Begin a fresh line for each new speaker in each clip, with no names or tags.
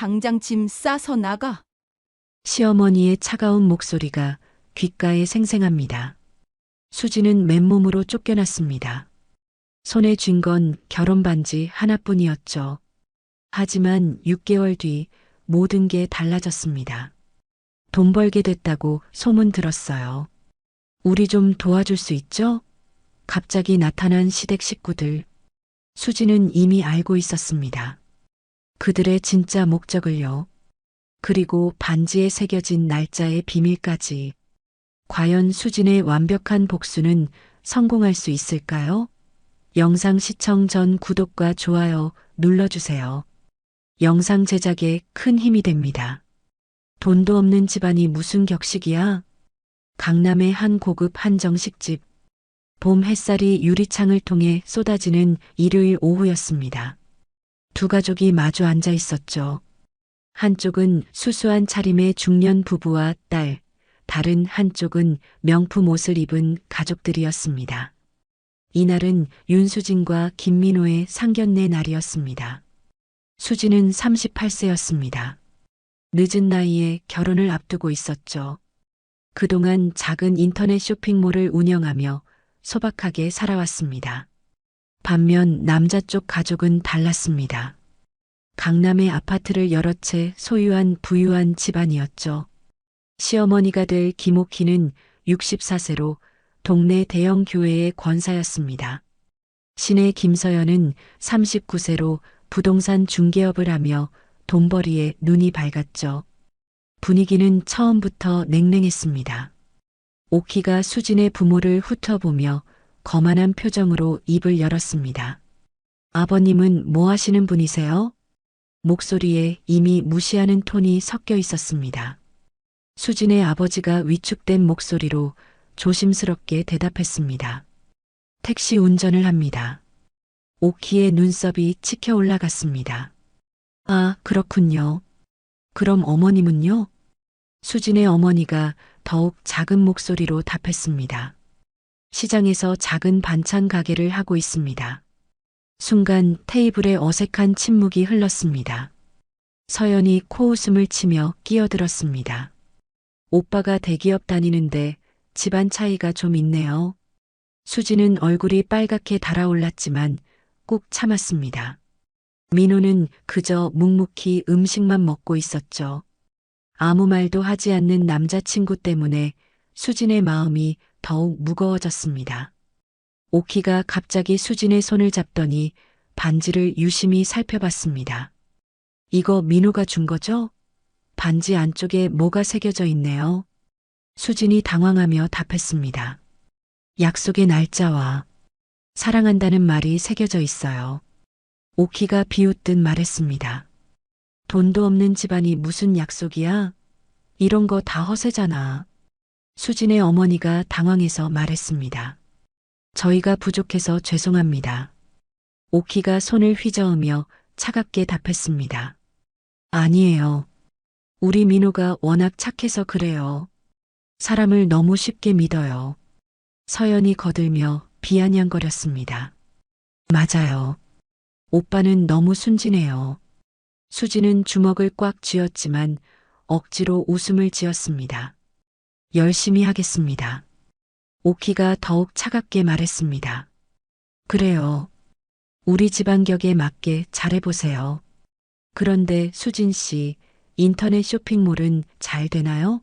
당장 짐 싸서 나가.
시어머니의 차가운 목소리가 귓가에 생생합니다. 수지는 맨몸으로 쫓겨났습니다. 손에 쥔 건 결혼 반지 하나뿐이었죠. 하지만 6개월 뒤 모든 게 달라졌습니다. 돈 벌게 됐다고 소문 들었어요. 우리 좀 도와줄 수 있죠? 갑자기 나타난 시댁 식구들. 수지는 이미 알고 있었습니다. 그들의 진짜 목적을요. 그리고 반지에 새겨진 날짜의 비밀까지. 과연 수진의 완벽한 복수는 성공할 수 있을까요? 영상 시청 전 구독과 좋아요 눌러주세요. 영상 제작에 큰 힘이 됩니다. 돈도 없는 집안이 무슨 격식이야? 강남의 한 고급 한정식집. 봄 햇살이 유리창을 통해 쏟아지는 일요일 오후였습니다. 두 가족이 마주 앉아 있었죠. 한쪽은 수수한 차림의 중년 부부와 딸, 다른 한쪽은 명품 옷을 입은 가족들이었습니다. 이날은 윤수진과 김민호의 상견례 날이었습니다. 수진은 38세였습니다. 늦은 나이에 결혼을 앞두고 있었죠. 그동안 작은 인터넷 쇼핑몰을 운영하며 소박하게 살아왔습니다. 반면 남자 쪽 가족은 달랐습니다. 강남의 아파트를 여러 채 소유한 부유한 집안이었죠. 시어머니가 될 김옥희는 64세로 동네 대형 교회의 권사였습니다. 시내 김서연은 39세로 부동산 중개업을 하며 돈벌이에 눈이 밝았죠. 분위기는 처음부터 냉랭했습니다. 오키가 수진의 부모를 훑어보며 거만한 표정으로 입을 열었습니다. 아버님은 뭐 하시는 분이세요? 목소리에 이미 무시하는 톤이 섞여 있었습니다. 수진의 아버지가 위축된 목소리로 조심스럽게 대답했습니다. 택시 운전을 합니다. 오키의 눈썹이 치켜 올라갔습니다. 아, 그렇군요. 그럼 어머님은요? 수진의 어머니가 더욱 작은 목소리로 답했습니다. 시장에서 작은 반찬 가게를 하고 있습니다. 순간 테이블에 어색한 침묵이 흘렀습니다. 서연이 코웃음을 치며 끼어들었습니다. 오빠가 대기업 다니는데 집안 차이가 좀 있네요. 수지는 얼굴이 빨갛게 달아올랐지만 꾹 참았습니다. 민호는 그저 묵묵히 음식만 먹고 있었죠. 아무 말도 하지 않는 남자친구 때문에 수진의 마음이 더욱 무거워졌습니다. 오키가 갑자기 수진의 손을 잡더니 반지를 유심히 살펴봤습니다. 이거 민호가 준 거죠? 반지 안쪽에 뭐가 새겨져 있네요. 수진이 당황하며 답했습니다. 약속의 날짜와 사랑한다는 말이 새겨져 있어요. 오키가 비웃듯 말했습니다. 돈도 없는 집안이 무슨 약속이야? 이런 거 다 허세잖아. 수진의 어머니가 당황해서 말했습니다. 저희가 부족해서 죄송합니다. 오키가 손을 휘저으며 차갑게 답했습니다. 아니에요. 우리 민호가 워낙 착해서 그래요. 사람을 너무 쉽게 믿어요. 서연이 거들며 비아냥거렸습니다. 맞아요. 오빠는 너무 순진해요. 수지는 주먹을 꽉 쥐었지만 억지로 웃음을 지었습니다. 열심히 하겠습니다. 오키가 더욱 차갑게 말했습니다. 그래요. 우리 집안 격에 맞게 잘해보세요. 그런데 수진 씨, 인터넷 쇼핑몰은 잘 되나요?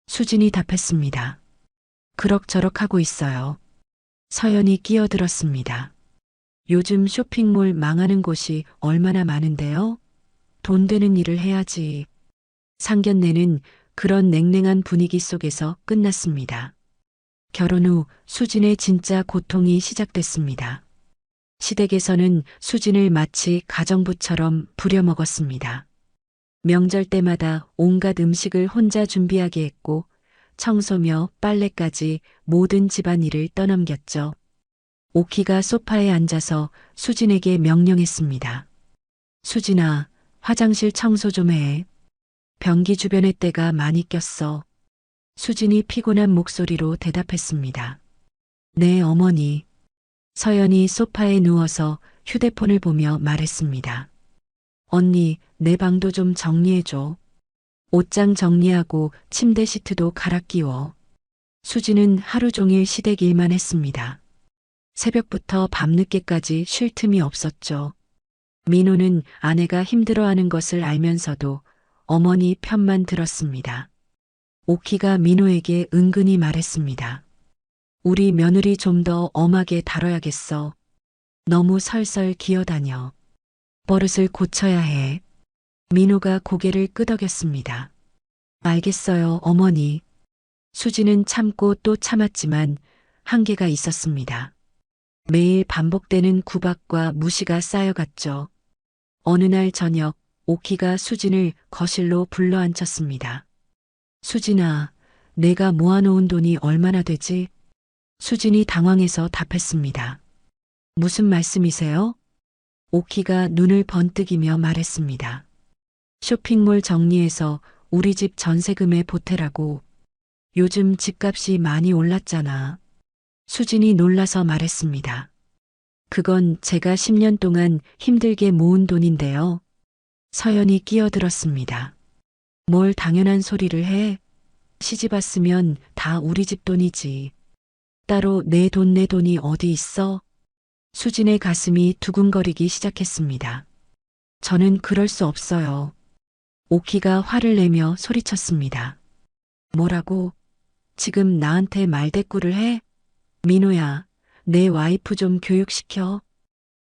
수진이 답했습니다. 그럭저럭 하고 있어요. 서연이 끼어들었습니다. 요즘 쇼핑몰 망하는 곳이 얼마나 많은데요? 돈 되는 일을 해야지. 상견례는 그런 냉랭한 분위기 속에서 끝났습니다. 결혼 후 수진의 진짜 고통이 시작됐습니다. 시댁에서는 수진을 마치 가정부처럼 부려먹었습니다. 명절 때마다 온갖 음식을 혼자 준비하게 했고 청소며 빨래까지 모든 집안일을 떠넘겼죠. 오키가 소파에 앉아서 수진에게 명령했습니다. 수진아, 화장실 청소 좀 해. 변기 주변에 때가 많이 꼈어. 수진이 피곤한 목소리로 대답했습니다. 네, 어머니. 서연이 소파에 누워서 휴대폰을 보며 말했습니다. 언니, 내 방도 좀 정리해줘. 옷장 정리하고 침대 시트도 갈아 끼워. 수지는 하루 종일 시댁 일만 했습니다. 새벽부터 밤늦게까지 쉴 틈이 없었죠. 민호는 아내가 힘들어하는 것을 알면서도 어머니 편만 들었습니다. 오키가 민호에게 은근히 말했습니다. 우리 며느리 좀 더 엄하게 다뤄야겠어. 너무 설설 기어다녀. 버릇을 고쳐야 해. 민호가 고개를 끄덕였습니다. 알겠어요, 어머니. 수지는 참고 또 참았지만 한계가 있었습니다. 매일 반복되는 구박과 무시가 쌓여갔죠. 어느 날 저녁, 오키가 수진을 거실로 불러앉혔습니다. 수진아, 내가 모아놓은 돈이 얼마나 되지? 수진이 당황해서 답했습니다. 무슨 말씀이세요? 오키가 눈을 번뜩이며 말했습니다. 쇼핑몰 정리해서 우리 집 전세금에 보태라고. 요즘 집값이 많이 올랐잖아. 수진이 놀라서 말했습니다. 그건 제가 10년 동안 힘들게 모은 돈인데요. 서연이 끼어들었습니다. 뭘 당연한 소리를 해? 시집 왔으면 다 우리 집 돈이지. 따로 내 돈이 어디 있어? 수진의 가슴이 두근거리기 시작했습니다. 저는 그럴 수 없어요. 오키가 화를 내며 소리쳤습니다. 뭐라고? 지금 나한테 말대꾸를 해? 민호야, 내 와이프 좀 교육시켜.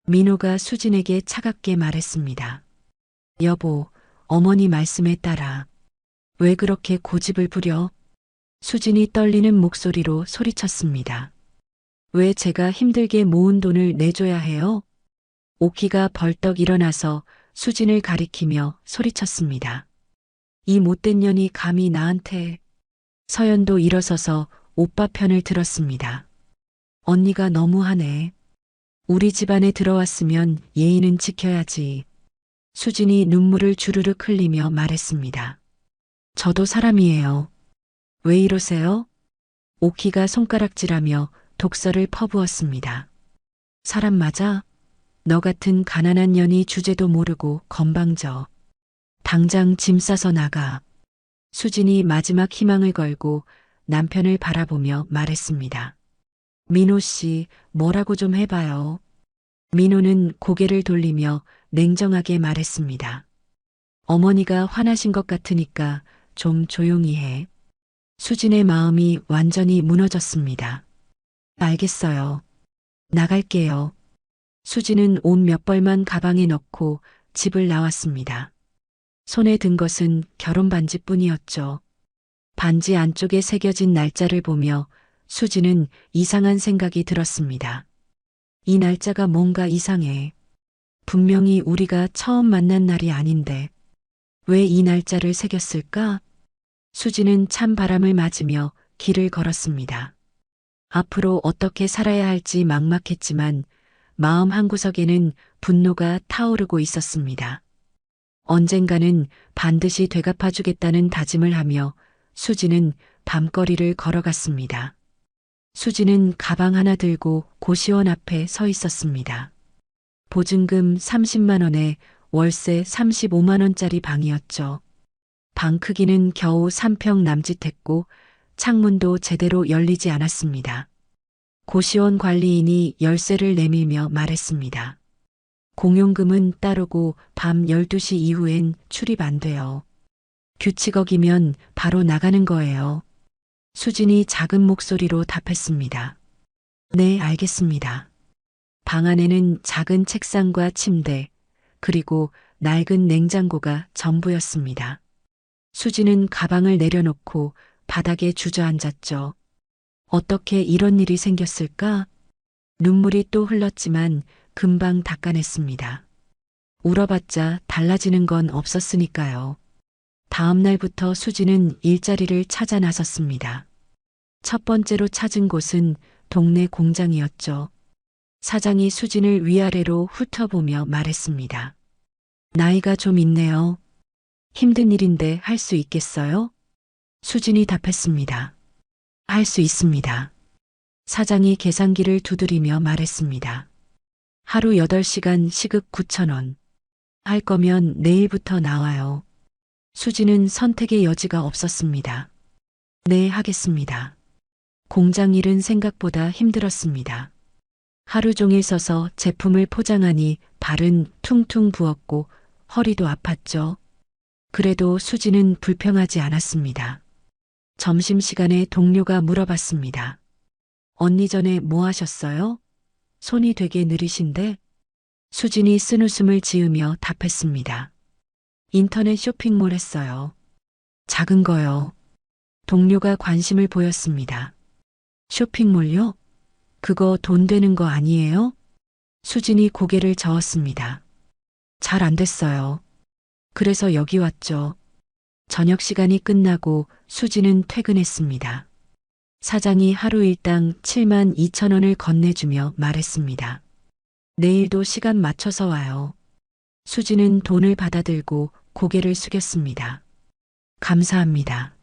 민호가 수진에게 차갑게 말했습니다. 여보, 어머니 말씀에 따라. 왜 그렇게 고집을 부려? 수진이 떨리는 목소리로 소리쳤습니다. 왜 제가 힘들게 모은 돈을 내줘야 해요? 오키가 벌떡 일어나서 수진을 가리키며 소리쳤습니다. 이 못된 년이 감히 나한테. 서연도 일어서서 오빠 편을 들었습니다. 언니가 너무하네. 우리 집안에 들어왔으면 예의는 지켜야지. 수진이 눈물을 주르륵 흘리며 말했습니다. 저도 사람이에요. 왜 이러세요? 오키가 손가락질하며 독서를 퍼부었습니다. 사람 맞아? 너 같은 가난한 년이 주제도 모르고 건방져. 당장 짐 싸서 나가. 수진이 마지막 희망을 걸고 남편을 바라보며 말했습니다. 민호 씨, 뭐라고 좀 해봐요. 민호는 고개를 돌리며 냉정하게 말했습니다. 어머니가 화나신 것 같으니까 좀 조용히 해. 수진의 마음이 완전히 무너졌습니다. 알겠어요. 나갈게요. 수진은 옷 몇 벌만 가방에 넣고 집을 나왔습니다. 손에 든 것은 결혼 반지뿐이었죠. 반지 안쪽에 새겨진 날짜를 보며 수진은 이상한 생각이 들었습니다. 이 날짜가 뭔가 이상해. 분명히 우리가 처음 만난 날이 아닌데 왜 이 날짜를 새겼을까? 수진은 찬 바람을 맞으며 길을 걸었습니다. 앞으로 어떻게 살아야 할지 막막했지만 마음 한구석에는 분노가 타오르고 있었습니다. 언젠가는 반드시 되갚아주겠다는 다짐을 하며 수진은 밤거리를 걸어갔습니다. 수진은 가방 하나 들고 고시원 앞에 서 있었습니다. 보증금 30만 원에 월세 35만 원짜리 방이었죠. 방 크기는 겨우 3평 남짓했고 창문도 제대로 열리지 않았습니다. 고시원 관리인이 열쇠를 내밀며 말했습니다. 공용금은 따르고 밤 12시 이후엔 출입 안 돼요. 규칙 어기면 바로 나가는 거예요. 수진이 작은 목소리로 답했습니다. 네, 알겠습니다. 방 안에는 작은 책상과 침대, 그리고 낡은 냉장고가 전부였습니다. 수진은 가방을 내려놓고 바닥에 주저앉았죠. 어떻게 이런 일이 생겼을까? 눈물이 또 흘렀지만 금방 닦아냈습니다. 울어봤자 달라지는 건 없었으니까요. 다음 날부터 수진은 일자리를 찾아 나섰습니다. 첫 번째로 찾은 곳은 동네 공장이었죠. 사장이 수진을 위아래로 훑어보며 말했습니다. 나이가 좀 있네요. 힘든 일인데 할 수 있겠어요? 수진이 답했습니다. 할 수 있습니다. 사장이 계산기를 두드리며 말했습니다. 하루 8시간 시급 9,000원. 할 거면 내일부터 나와요. 수지는 선택의 여지가 없었습니다. 네, 하겠습니다. 공장 일은 생각보다 힘들었습니다. 하루 종일 서서 제품을 포장하니 발은 퉁퉁 부었고 허리도 아팠죠. 그래도 수지는 불평하지 않았습니다. 점심시간에 동료가 물어봤습니다. 언니 전에 뭐 하셨어요? 손이 되게 느리신데? 수진이 쓴웃음을 지으며 답했습니다. 인터넷 쇼핑몰 했어요. 작은 거요. 동료가 관심을 보였습니다. 쇼핑몰요? 그거 돈 되는 거 아니에요? 수진이 고개를 저었습니다. 잘 안 됐어요. 그래서 여기 왔죠. 저녁 시간이 끝나고 수진은 퇴근했습니다. 사장이 하루 일당 7만 2천 원을 건네주며 말했습니다. 내일도 시간 맞춰서 와요. 수진은 돈을 받아들고 고개를 숙였습니다. 감사합니다.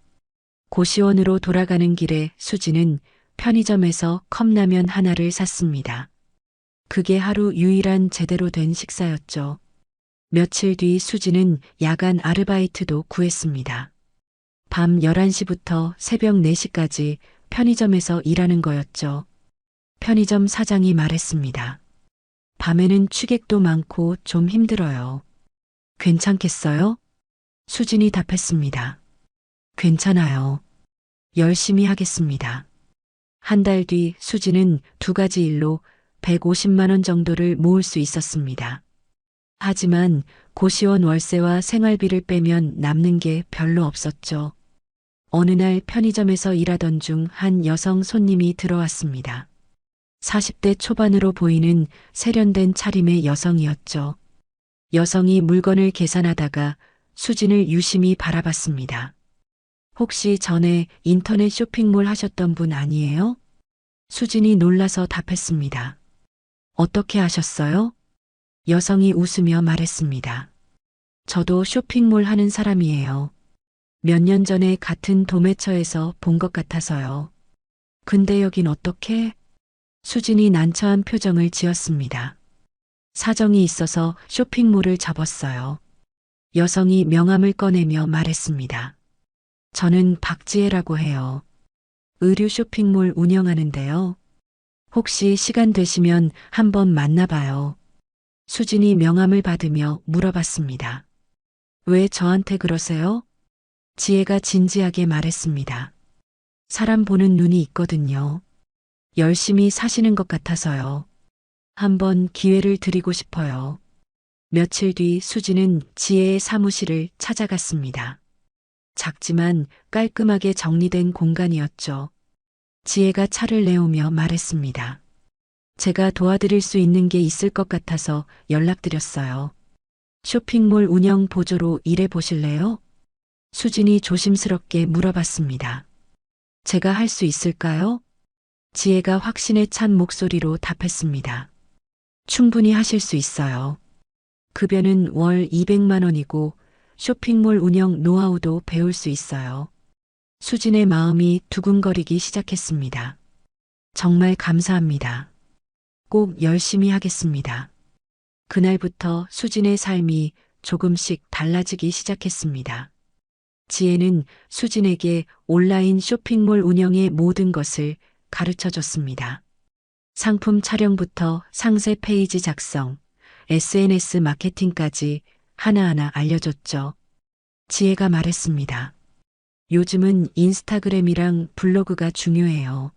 고시원으로 돌아가는 길에 수진은 편의점에서 컵라면 하나를 샀습니다. 그게 하루 유일한 제대로 된 식사였죠. 며칠 뒤 수진은 야간 아르바이트도 구했습니다. 밤 11시부터 새벽 4시까지 편의점에서 일하는 거였죠. 편의점 사장이 말했습니다. 밤에는 취객도 많고 좀 힘들어요. 괜찮겠어요? 수진이 답했습니다. 괜찮아요. 열심히 하겠습니다. 한 달 뒤 수진은 2가지 일로 150만 원 정도를 모을 수 있었습니다. 하지만 고시원 월세와 생활비를 빼면 남는 게 별로 없었죠. 어느 날 편의점에서 일하던 중 한 여성 손님이 들어왔습니다. 40대 초반으로 보이는 세련된 차림의 여성이었죠. 여성이 물건을 계산하다가 수진을 유심히 바라봤습니다. 혹시 전에 인터넷 쇼핑몰 하셨던 분 아니에요? 수진이 놀라서 답했습니다. 어떻게 아셨어요? 여성이 웃으며 말했습니다. 저도 쇼핑몰 하는 사람이에요. 몇 년 전에 같은 도매처에서 본 것 같아서요. 근데 여긴 어떻게? 수진이 난처한 표정을 지었습니다. 사정이 있어서 쇼핑몰을 접었어요. 여성이 명함을 꺼내며 말했습니다. 저는 박지혜라고 해요. 의류 쇼핑몰 운영하는데요. 혹시 시간 되시면 한번 만나봐요. 수진이 명함을 받으며 물어봤습니다. 왜 저한테 그러세요? 지혜가 진지하게 말했습니다. 사람 보는 눈이 있거든요. 열심히 사시는 것 같아서요. 한번 기회를 드리고 싶어요. 며칠 뒤 수진은 지혜의 사무실을 찾아갔습니다. 작지만 깔끔하게 정리된 공간이었죠. 지혜가 차를 내오며 말했습니다. 제가 도와드릴 수 있는 게 있을 것 같아서 연락드렸어요. 쇼핑몰 운영 보조로 일해 보실래요? 수진이 조심스럽게 물어봤습니다. 제가 할 수 있을까요? 지혜가 확신에 찬 목소리로 답했습니다. 충분히 하실 수 있어요. 급여는 월 200만 원이고 쇼핑몰 운영 노하우도 배울 수 있어요. 수진의 마음이 두근거리기 시작했습니다. 정말 감사합니다. 꼭 열심히 하겠습니다. 그날부터 수진의 삶이 조금씩 달라지기 시작했습니다. 지혜는 수진에게 온라인 쇼핑몰 운영의 모든 것을 가르쳐 줬습니다. 상품 촬영부터 상세 페이지 작성, SNS 마케팅까지 하나하나 알려줬죠. 지혜가 말했습니다. 요즘은 인스타그램이랑 블로그가 중요해요.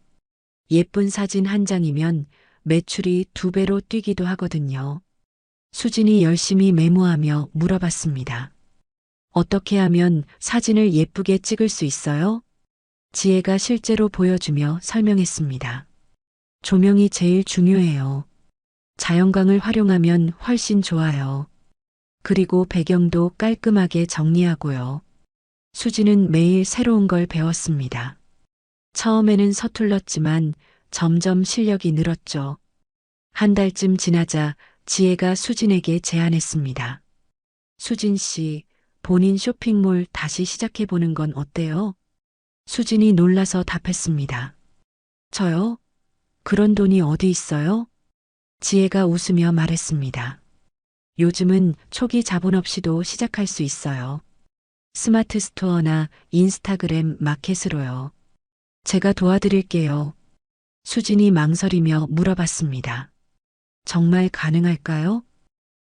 예쁜 사진 한 장이면 매출이 2배로 뛰기도 하거든요. 수진이 열심히 메모하며 물어봤습니다. 어떻게 하면 사진을 예쁘게 찍을 수 있어요? 지혜가 실제로 보여주며 설명했습니다. 조명이 제일 중요해요. 자연광을 활용하면 훨씬 좋아요. 그리고 배경도 깔끔하게 정리하고요. 수지는 매일 새로운 걸 배웠습니다. 처음에는 서툴렀지만 점점 실력이 늘었죠. 한 달쯤 지나자 지혜가 수진에게 제안했습니다. 수진 씨, 본인 쇼핑몰 다시 시작해보는 건 어때요? 수진이 놀라서 답했습니다. 저요? 그런 돈이 어디 있어요? 지혜가 웃으며 말했습니다. 요즘은 초기 자본 없이도 시작할 수 있어요. 스마트 스토어나 인스타그램 마켓으로요. 제가 도와드릴게요. 수진이 망설이며 물어봤습니다. 정말 가능할까요?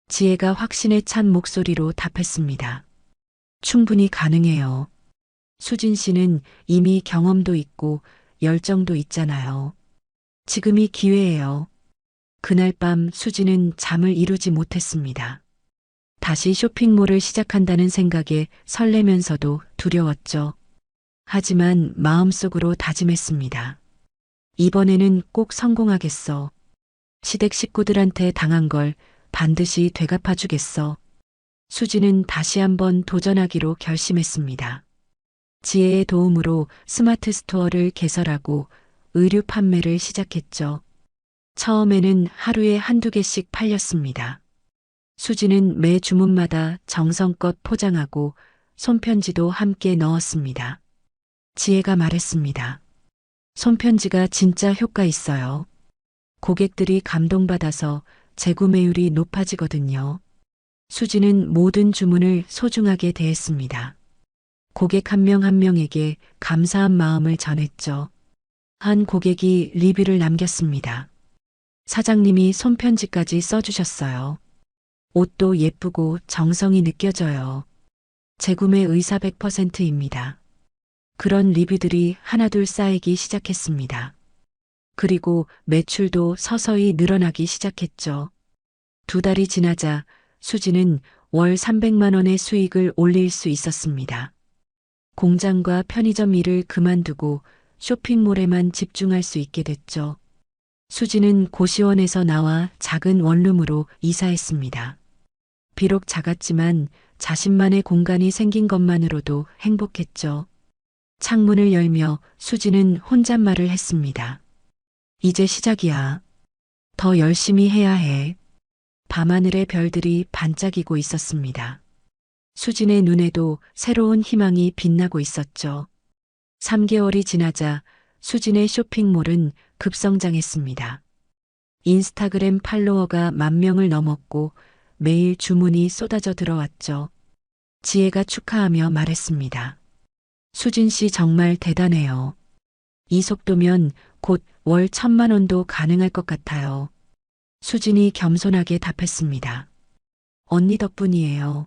지혜가 확신에 찬 목소리로 답했습니다. 충분히 가능해요. 수진 씨는 이미 경험도 있고 열정도 있잖아요. 지금이 기회예요. 그날 밤 수진은 잠을 이루지 못했습니다. 다시 쇼핑몰을 시작한다는 생각에 설레면서도 두려웠죠. 하지만 마음속으로 다짐했습니다. 이번에는 꼭 성공하겠어. 시댁 식구들한테 당한 걸 반드시 되갚아주겠어. 수지는 다시 한번 도전하기로 결심했습니다. 지혜의 도움으로 스마트 스토어를 개설하고 의류 판매를 시작했죠. 처음에는 하루에 한두 개씩 팔렸습니다. 수지는 매 주문마다 정성껏 포장하고 손편지도 함께 넣었습니다. 지혜가 말했습니다. 손편지가 진짜 효과 있어요. 고객들이 감동받아서 재구매율이 높아지거든요. 수지는 모든 주문을 소중하게 대했습니다. 고객 한 명 한 명에게 감사한 마음을 전했죠. 한 고객이 리뷰를 남겼습니다. 사장님이 손편지까지 써주셨어요. 옷도 예쁘고 정성이 느껴져요. 재구매 의사 100%입니다. 그런 리뷰들이 하나둘 쌓이기 시작했습니다. 그리고 매출도 서서히 늘어나기 시작했죠. 2달이 지나자 수지는 월 300만 원의 수익을 올릴 수 있었습니다. 공장과 편의점 일을 그만두고 쇼핑몰에만 집중할 수 있게 됐죠. 수지는 고시원에서 나와 작은 원룸으로 이사했습니다. 비록 작았지만 자신만의 공간이 생긴 것만으로도 행복했죠. 창문을 열며 수지는 혼잣말을 했습니다. 이제 시작이야. 더 열심히 해야 해. 밤하늘의 별들이 반짝이고 있었습니다. 수진의 눈에도 새로운 희망이 빛나고 있었죠. 3개월이 지나자 수진의 쇼핑몰은 급성장했습니다. 인스타그램 팔로워가 10,000명을 넘었고 매일 주문이 쏟아져 들어왔죠. 지혜가 축하하며 말했습니다. 수진 씨 정말 대단해요. 이 속도면 곧 월 1,000만 원도 가능할 것 같아요. 수진이 겸손하게 답했습니다. 언니 덕분이에요.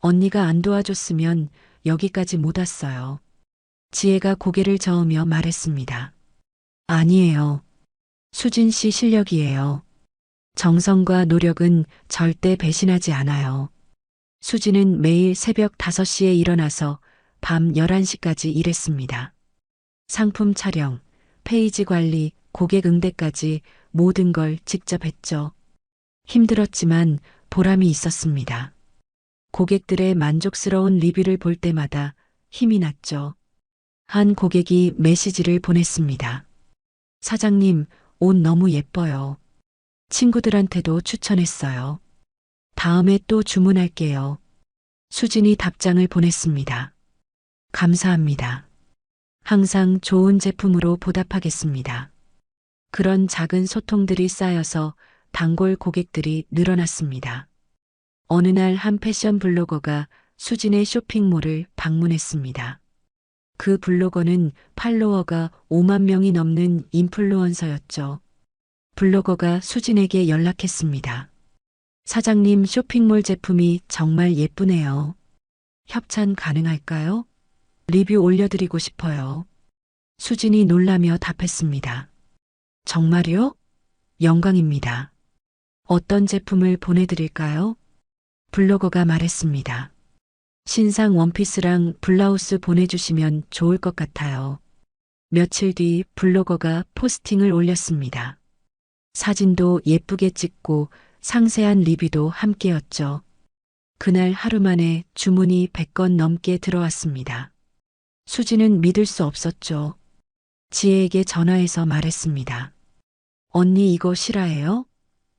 언니가 안 도와줬으면 여기까지 못 왔어요. 지혜가 고개를 저으며 말했습니다. 아니에요. 수진 씨 실력이에요. 정성과 노력은 절대 배신하지 않아요. 수진은 매일 새벽 5시에 일어나서 밤 11시까지 일했습니다. 상품 촬영, 페이지 관리, 고객 응대까지 모든 걸 직접 했죠. 힘들었지만 보람이 있었습니다. 고객들의 만족스러운 리뷰를 볼 때마다 힘이 났죠. 한 고객이 메시지를 보냈습니다. 사장님, 옷 너무 예뻐요. 친구들한테도 추천했어요. 다음에 또 주문할게요. 수진이 답장을 보냈습니다. 감사합니다. 항상 좋은 제품으로 보답하겠습니다. 그런 작은 소통들이 쌓여서 단골 고객들이 늘어났습니다. 어느 날 한 패션 블로거가 수진의 쇼핑몰을 방문했습니다. 그 블로거는 팔로워가 5만 명이 넘는 인플루언서였죠. 블로거가 수진에게 연락했습니다. 사장님 쇼핑몰 제품이 정말 예쁘네요. 협찬 가능할까요? 리뷰 올려드리고 싶어요. 수진이 놀라며 답했습니다. 정말요? 영광입니다. 어떤 제품을 보내드릴까요? 블로거가 말했습니다. 신상 원피스랑 블라우스 보내주시면 좋을 것 같아요. 며칠 뒤 블로거가 포스팅을 올렸습니다. 사진도 예쁘게 찍고 상세한 리뷰도 함께였죠. 그날 하루 만에 주문이 100건 넘게 들어왔습니다. 수지는 믿을 수 없었죠. 지혜에게 전화해서 말했습니다. 언니 이거 실화예요?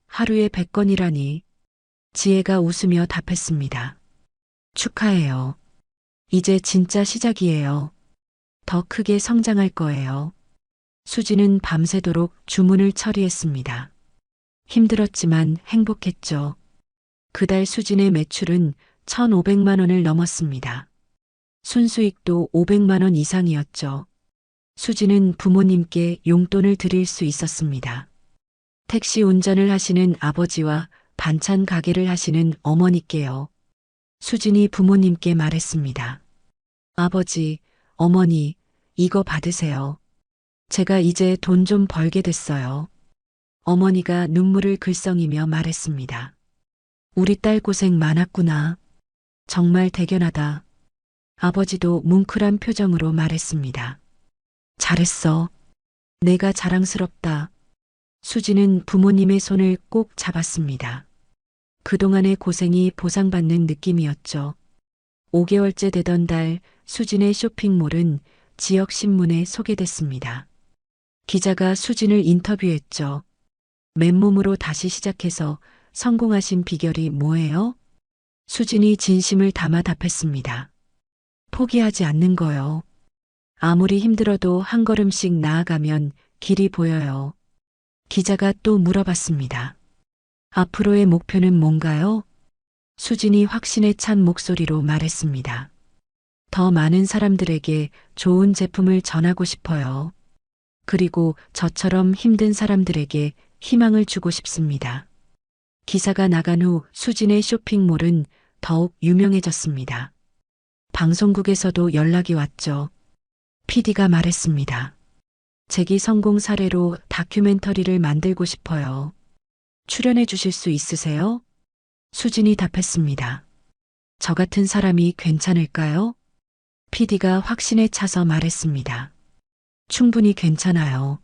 하루에 100건이라니. 지혜가 웃으며 답했습니다. 축하해요. 이제 진짜 시작이에요. 더 크게 성장할 거예요. 수지는 밤새도록 주문을 처리했습니다. 힘들었지만 행복했죠. 그달 수진의 매출은 1,500만 원을 넘었습니다. 순수익도 500만 원 이상이었죠. 수진은 부모님께 용돈을 드릴 수 있었습니다. 택시 운전을 하시는 아버지와 반찬 가게를 하시는 어머니께요. 수진이 부모님께 말했습니다. 아버지, 어머니, 이거 받으세요. 제가 이제 돈 좀 벌게 됐어요. 어머니가 눈물을 글썽이며 말했습니다. 우리 딸 고생 많았구나. 정말 대견하다. 아버지도 뭉클한 표정으로 말했습니다. 잘했어. 내가 자랑스럽다. 수지는 부모님의 손을 꼭 잡았습니다. 그동안의 고생이 보상받는 느낌이었죠. 5개월째 되던 달 수진의 쇼핑몰은 지역 신문에 소개됐습니다. 기자가 수진을 인터뷰했죠. 맨몸으로 다시 시작해서 성공하신 비결이 뭐예요? 수진이 진심을 담아 답했습니다. 포기하지 않는 거요. 아무리 힘들어도 한 걸음씩 나아가면 길이 보여요. 기자가 또 물어봤습니다. 앞으로의 목표는 뭔가요? 수진이 확신에 찬 목소리로 말했습니다. 더 많은 사람들에게 좋은 제품을 전하고 싶어요. 그리고 저처럼 힘든 사람들에게 희망을 주고 싶습니다. 기사가 나간 후 수진의 쇼핑몰은 더욱 유명해졌습니다. 방송국에서도 연락이 왔죠. PD가 말했습니다. 재기 성공 사례로 다큐멘터리를 만들고 싶어요. 출연해 주실 수 있으세요? 수진이 답했습니다. 저 같은 사람이 괜찮을까요? PD가 확신에 차서 말했습니다. 충분히 괜찮아요.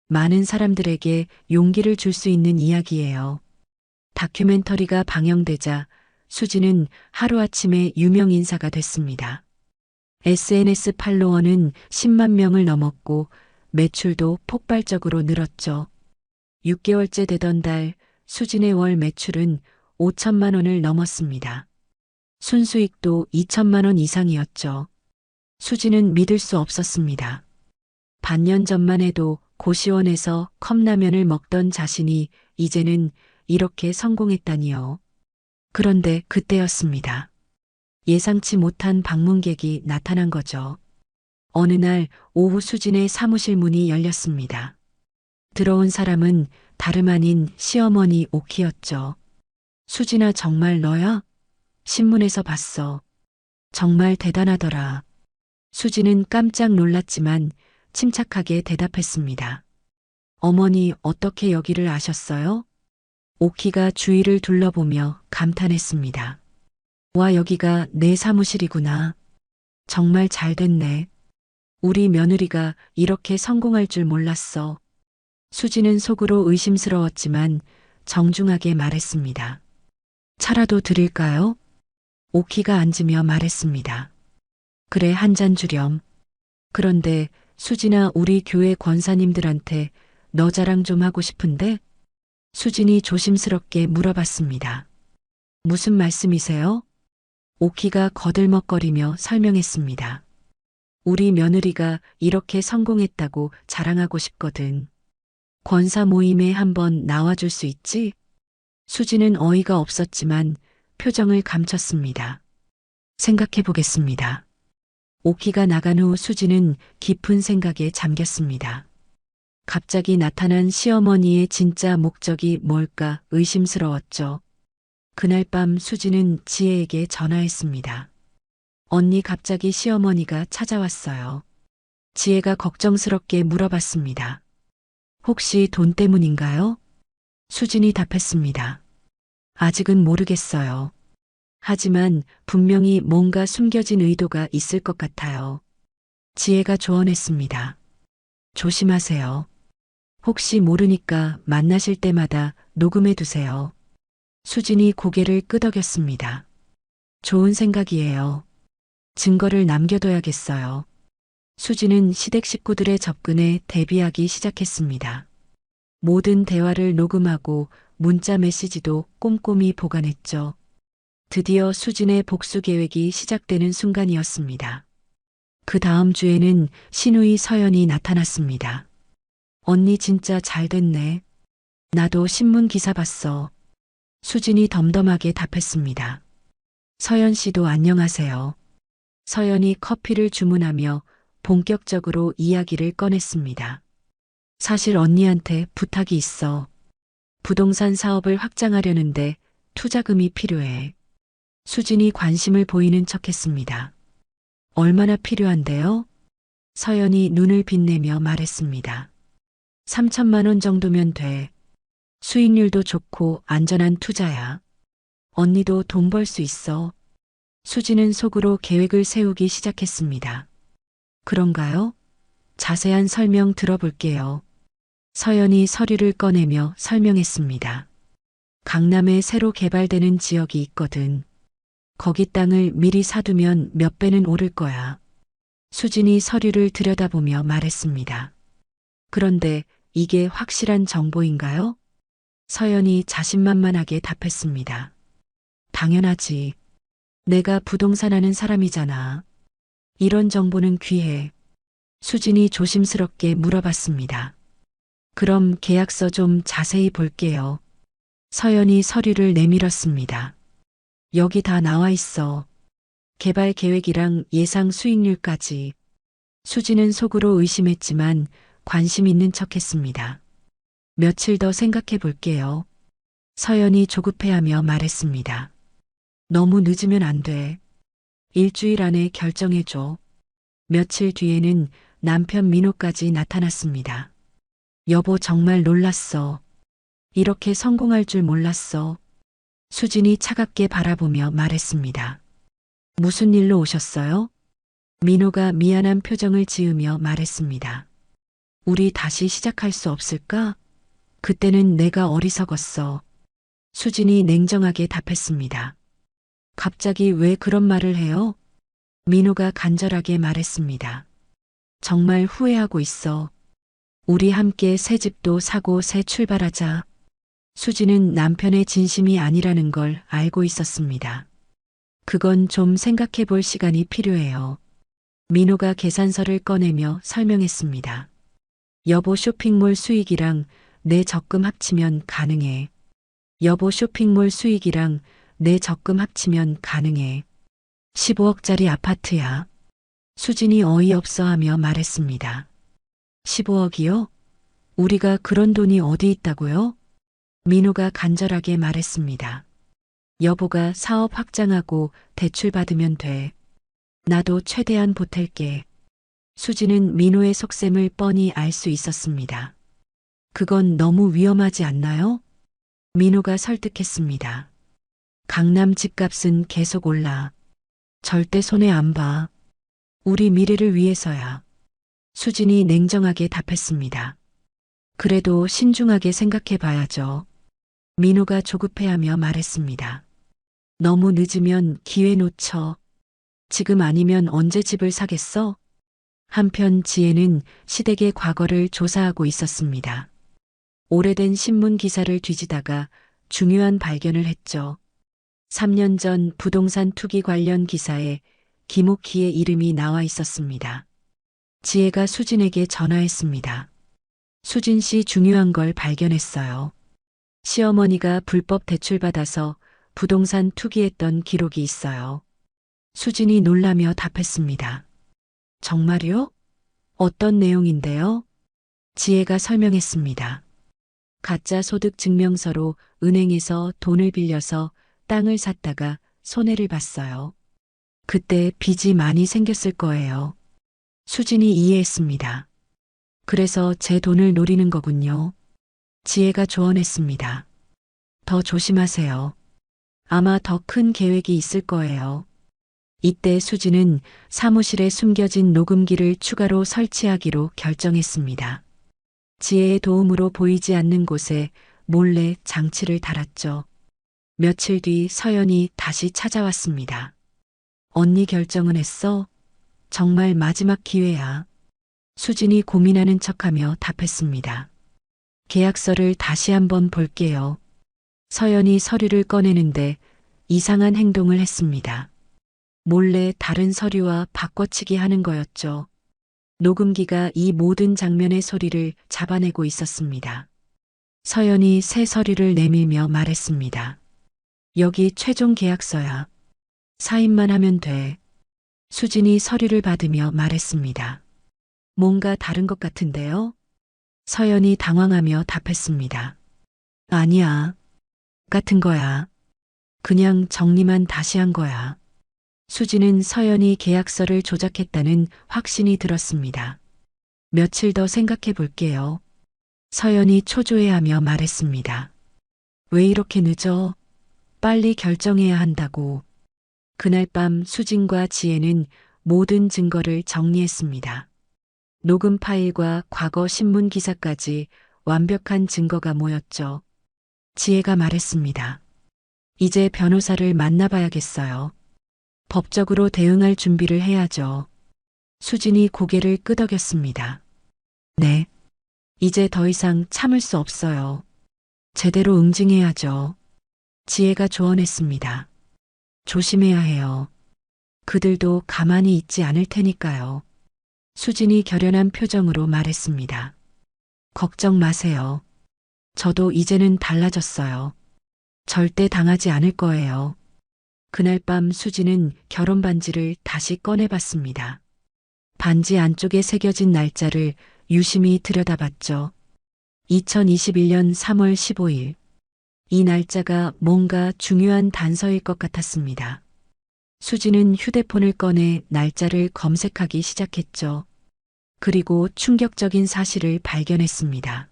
많은 사람들에게 용기를 줄 수 있는 이야기예요. 다큐멘터리가 방영되자 수진은 하루아침에 유명 인사가 됐습니다. SNS 팔로워는 10만 명을 넘었고 매출도 폭발적으로 늘었죠. 6개월째 되던 달 수진의 월 매출은 5천만 원을 넘었습니다. 순수익도 2천만 원 이상이었죠. 수진은 믿을 수 없었습니다. 반년 전만 해도 고시원에서 컵라면을 먹던 자신이 이제는 이렇게 성공했다니요. 그런데 그때였습니다. 예상치 못한 방문객이 나타난 거죠. 어느 날 오후 수진의 사무실 문이 열렸습니다. 들어온 사람은 다름 아닌 시어머니 오키였죠. 수진아, 정말 너야? 신문에서 봤어. 정말 대단하더라. 수진은 깜짝 놀랐지만 침착하게 대답했습니다. 어머니, 어떻게 여기를 아셨어요? 오키가 주위를 둘러보며 감탄했습니다. 와, 여기가 내 사무실이구나. 정말 잘 됐네. 우리 며느리가 이렇게 성공할 줄 몰랐어. 수지는 속으로 의심스러웠지만 정중하게 말했습니다. 차라도 드릴까요? 오키가 앉으며 말했습니다. 그래, 한 잔 주렴. 그런데 수진아, 우리 교회 권사님들한테 너 자랑 좀 하고 싶은데? 수진이 조심스럽게 물어봤습니다. 무슨 말씀이세요? 오키가 거들먹거리며 설명했습니다. 우리 며느리가 이렇게 성공했다고 자랑하고 싶거든. 권사 모임에 한번 나와줄 수 있지? 수지는 어이가 없었지만 표정을 감췄습니다. 생각해 보겠습니다. 오키가 나간 후 수지는 깊은 생각에 잠겼습니다. 갑자기 나타난 시어머니의 진짜 목적이 뭘까 의심스러웠죠. 그날 밤 수지는 지혜에게 전화했습니다. 언니, 갑자기 시어머니가 찾아왔어요. 지혜가 걱정스럽게 물어봤습니다. 혹시 돈 때문인가요? 수진이 답했습니다. 아직은 모르겠어요. 하지만 분명히 뭔가 숨겨진 의도가 있을 것 같아요. 지혜가 조언했습니다. 조심하세요. 혹시 모르니까 만나실 때마다 녹음해 두세요. 수진이 고개를 끄덕였습니다. 좋은 생각이에요. 증거를 남겨둬야겠어요. 수진은 시댁 식구들의 접근에 대비하기 시작했습니다. 모든 대화를 녹음하고 문자 메시지도 꼼꼼히 보관했죠. 드디어 수진의 복수 계획이 시작되는 순간이었습니다. 그 다음 주에는 신우이 서연이 나타났습니다. 언니, 진짜 잘 됐네. 나도 신문 기사 봤어. 수진이 덤덤하게 답했습니다. 서연 씨도 안녕하세요. 서연이 커피를 주문하며 본격적으로 이야기를 꺼냈습니다. 사실 언니한테 부탁이 있어. 부동산 사업을 확장하려는데 투자금이 필요해. 수진이 관심을 보이는 척했습니다. 얼마나 필요한데요? 서연이 눈을 빛내며 말했습니다. 3천만 원 정도면 돼. 수익률도 좋고 안전한 투자야. 언니도 돈 벌 수 있어. 수지는 속으로 계획을 세우기 시작했습니다. 그런가요? 자세한 설명 들어볼게요. 서연이 서류를 꺼내며 설명했습니다. 강남에 새로 개발되는 지역이 있거든. 거기 땅을 미리 사두면 몇 배는 오를 거야. 수진이 서류를 들여다보며 말했습니다. 그런데 이게 확실한 정보인가요? 서연이 자신만만하게 답했습니다. 당연하지. 내가 부동산 하는 사람이잖아. 이런 정보는 귀해. 수진이 조심스럽게 물어봤습니다. 그럼 계약서 좀 자세히 볼게요. 서연이 서류를 내밀었습니다. 여기 다 나와 있어. 개발 계획이랑 예상 수익률까지. 수지는 속으로 의심했지만 관심 있는 척했습니다. 며칠 더 생각해 볼게요. 서연이 조급해하며 말했습니다. 너무 늦으면 안 돼. 일주일 안에 결정해줘. 며칠 뒤에는 남편 민호까지 나타났습니다. 여보 정말 놀랐어. 이렇게 성공할 줄 몰랐어. 수진이 차갑게 바라보며 말했습니다. 무슨 일로 오셨어요? 민호가 미안한 표정을 지으며 말했습니다. 우리 다시 시작할 수 없을까? 그때는 내가 어리석었어. 수진이 냉정하게 답했습니다. 갑자기 왜 그런 말을 해요? 민호가 간절하게 말했습니다. 정말 후회하고 있어. 우리 함께 새 집도 사고 새 출발하자. 수지는 남편의 진심이 아니라는 걸 알고 있었습니다. 그건 좀 생각해 볼 시간이 필요해요. 민호가 계산서를 꺼내며 설명했습니다. 여보 쇼핑몰 수익이랑 내 적금 합치면 가능해. 여보 쇼핑몰 수익이랑 내 적금 합치면 가능해. 15억짜리 아파트야. 수진이 어이없어 하며 말했습니다. 15억이요? 우리가 그런 돈이 어디 있다고요? 민호가 간절하게 말했습니다. 여보가 사업 확장하고 대출 받으면 돼. 나도 최대한 보탤게. 수지는 민호의 속셈을 뻔히 알 수 있었습니다. 그건 너무 위험하지 않나요? 민호가 설득했습니다. 강남 집값은 계속 올라. 절대 손해 안 봐. 우리 미래를 위해서야. 수진이 냉정하게 답했습니다. 그래도 신중하게 생각해 봐야죠. 민호가 조급해하며 말했습니다. 너무 늦으면 기회 놓쳐. 지금 아니면 언제 집을 사겠어? 한편 지혜는 시댁의 과거를 조사하고 있었습니다. 오래된 신문 기사를 뒤지다가 중요한 발견을 했죠. 3년 전 부동산 투기 관련 기사에 김옥희의 이름이 나와 있었습니다. 지혜가 수진에게 전화했습니다. 수진 씨 중요한 걸 발견했어요. 시어머니가 불법 대출받아서 부동산 투기했던 기록이 있어요. 수진이 놀라며 답했습니다. 정말요? 어떤 내용인데요? 지혜가 설명했습니다. 가짜 소득 증명서로 은행에서 돈을 빌려서 땅을 샀다가 손해를 봤어요. 그때 빚이 많이 생겼을 거예요. 수진이 이해했습니다. 그래서 제 돈을 노리는 거군요. 지혜가 조언했습니다. 더 조심하세요. 아마 더 큰 계획이 있을 거예요. 이때 수진은 사무실에 숨겨진 녹음기를 추가로 설치하기로 결정했습니다. 지혜의 도움으로 보이지 않는 곳에 몰래 장치를 달았죠. 며칠 뒤 서연이 다시 찾아왔습니다. 언니 결정은 했어? 정말 마지막 기회야. 수진이 고민하는 척하며 답했습니다. 계약서를 다시 한번 볼게요. 서연이 서류를 꺼내는데 이상한 행동을 했습니다. 몰래 다른 서류와 바꿔치기 하는 거였죠. 녹음기가 이 모든 장면의 소리를 잡아내고 있었습니다. 서연이 새 서류를 내밀며 말했습니다. 여기 최종 계약서야. 사인만 하면 돼. 수진이 서류를 받으며 말했습니다. 뭔가 다른 것 같은데요? 서연이 당황하며 답했습니다. 아니야. 같은 거야. 그냥 정리만 다시 한 거야. 수지는 서연이 계약서를 조작했다는 확신이 들었습니다. 며칠 더 생각해 볼게요. 서연이 초조해하며 말했습니다. 왜 이렇게 늦어? 빨리 결정해야 한다고. 그날 밤 수진과 지혜는 모든 증거를 정리했습니다. 녹음 파일과 과거 신문 기사까지 완벽한 증거가 모였죠. 지혜가 말했습니다. 이제 변호사를 만나봐야겠어요. 법적으로 대응할 준비를 해야죠. 수진이 고개를 끄덕였습니다. 네. 이제 더 이상 참을 수 없어요. 제대로 응징해야죠. 지혜가 조언했습니다. 조심해야 해요. 그들도 가만히 있지 않을 테니까요. 수진이 결연한 표정으로 말했습니다. 걱정 마세요. 저도 이제는 달라졌어요. 절대 당하지 않을 거예요. 그날 밤 수진은 결혼 반지를 다시 꺼내봤습니다. 반지 안쪽에 새겨진 날짜를 유심히 들여다봤죠. 2021년 3월 15일. 이 날짜가 뭔가 중요한 단서일 것 같았습니다. 수진은 휴대폰을 꺼내 날짜를 검색하기 시작했죠. 그리고 충격적인 사실을 발견했습니다.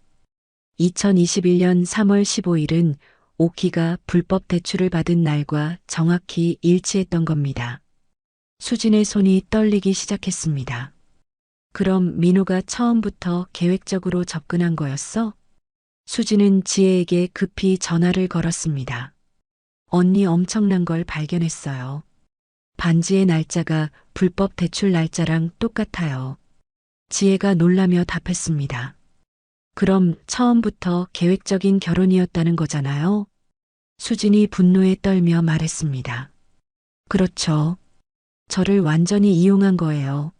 2021년 3월 15일은 오키가 불법 대출을 받은 날과 정확히 일치했던 겁니다. 수진의 손이 떨리기 시작했습니다. 그럼 민호가 처음부터 계획적으로 접근한 거였어? 수진은 지혜에게 급히 전화를 걸었습니다. 언니 엄청난 걸 발견했어요. 반지의 날짜가 불법 대출 날짜랑 똑같아요. 지혜가 놀라며 답했습니다. 그럼 처음부터 계획적인 결혼이었다는 거잖아요? 수진이 분노에 떨며 말했습니다. 그렇죠. 저를 완전히 이용한 거예요.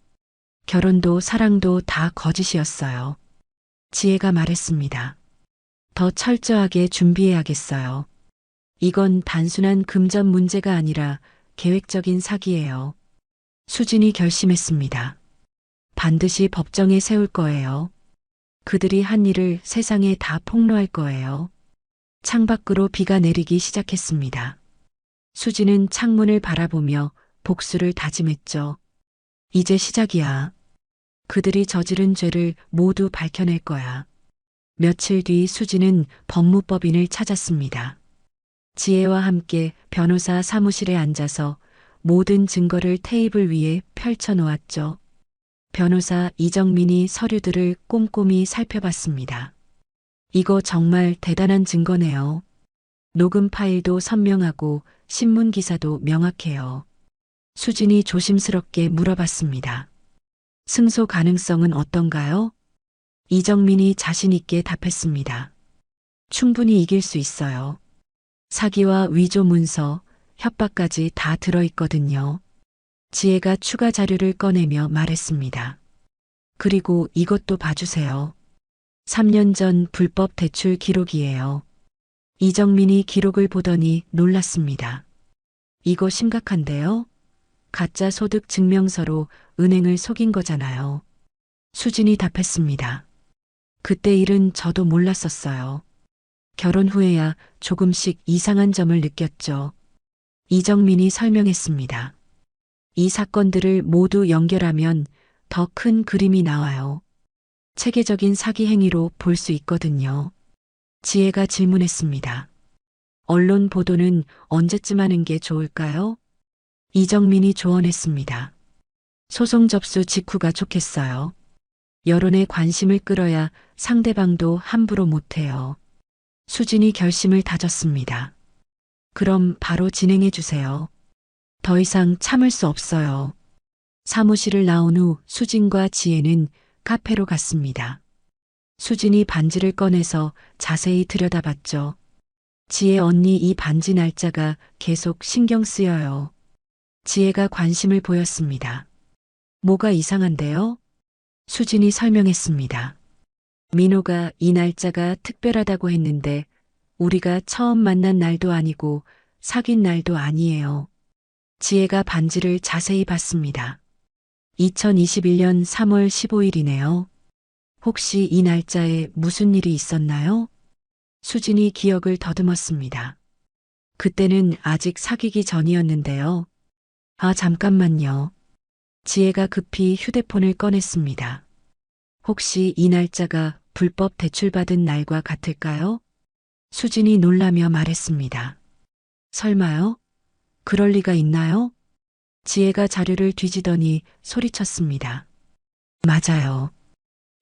결혼도 사랑도 다 거짓이었어요. 지혜가 말했습니다. 더 철저하게 준비해야겠어요. 이건 단순한 금전 문제가 아니라 계획적인 사기예요. 수진이 결심했습니다. 반드시 법정에 세울 거예요. 그들이 한 일을 세상에 다 폭로할 거예요. 창밖으로 비가 내리기 시작했습니다. 수진은 창문을 바라보며 복수를 다짐했죠. 이제 시작이야. 그들이 저지른 죄를 모두 밝혀낼 거야. 며칠 뒤 수진은 법무법인을 찾았습니다. 지혜와 함께 변호사 사무실에 앉아서 모든 증거를 테이블 위에 펼쳐 놓았죠. 변호사 이정민이 서류들을 꼼꼼히 살펴봤습니다. 이거 정말 대단한 증거네요. 녹음 파일도 선명하고 신문 기사도 명확해요. 수진이 조심스럽게 물어봤습니다. 승소 가능성은 어떤가요? 이정민이 자신 있게 답했습니다. 충분히 이길 수 있어요. 사기와 위조 문서, 협박까지 다 들어있거든요. 지혜가 추가 자료를 꺼내며 말했습니다. 그리고 이것도 봐주세요. 3년 전 불법 대출 기록이에요. 이정민이 기록을 보더니 놀랐습니다. 이거 심각한데요? 가짜 소득 증명서로 은행을 속인 거잖아요. 수진이 답했습니다. 그때 일은 저도 몰랐었어요. 결혼 후에야 조금씩 이상한 점을 느꼈죠. 이정민이 설명했습니다. 이 사건들을 모두 연결하면 더 큰 그림이 나와요. 체계적인 사기 행위로 볼 수 있거든요. 지혜가 질문했습니다. 언론 보도는 언제쯤 하는 게 좋을까요? 이정민이 조언했습니다. 소송 접수 직후가 좋겠어요. 여론의 관심을 끌어야 상대방도 함부로 못해요. 수진이 결심을 다졌습니다. 그럼 바로 진행해 주세요. 더 이상 참을 수 없어요. 사무실을 나온 후 수진과 지혜는 카페로 갔습니다. 수진이 반지를 꺼내서 자세히 들여다봤죠. 지혜 언니 이 반지 날짜가 계속 신경 쓰여요. 지혜가 관심을 보였습니다. 뭐가 이상한데요? 수진이 설명했습니다. 민호가 이 날짜가 특별하다고 했는데 우리가 처음 만난 날도 아니고 사귄 날도 아니에요. 지혜가 반지를 자세히 봤습니다. 2021년 3월 15일이네요. 혹시 이 날짜에 무슨 일이 있었나요? 수진이 기억을 더듬었습니다. 그때는 아직 사귀기 전이었는데요. 아, 잠깐만요. 지혜가 급히 휴대폰을 꺼냈습니다. 혹시 이 날짜가 불법 대출받은 날과 같을까요? 수진이 놀라며 말했습니다. 설마요? 그럴 리가 있나요? 지혜가 자료를 뒤지더니 소리쳤습니다. 맞아요.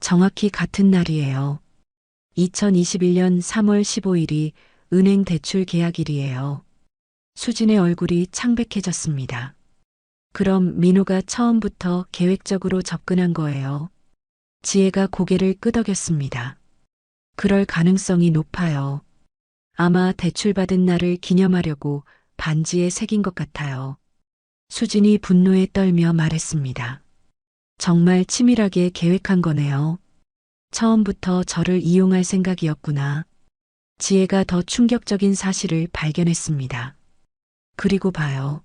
정확히 같은 날이에요. 2021년 3월 15일이 은행 대출 계약일이에요. 수진의 얼굴이 창백해졌습니다. 그럼 민호가 처음부터 계획적으로 접근한 거예요. 지혜가 고개를 끄덕였습니다. 그럴 가능성이 높아요. 아마 대출받은 날을 기념하려고 반지에 새긴 것 같아요. 수진이 분노에 떨며 말했습니다. 정말 치밀하게 계획한 거네요. 처음부터 저를 이용할 생각이었구나. 지혜가 더 충격적인 사실을 발견했습니다. 그리고 봐요.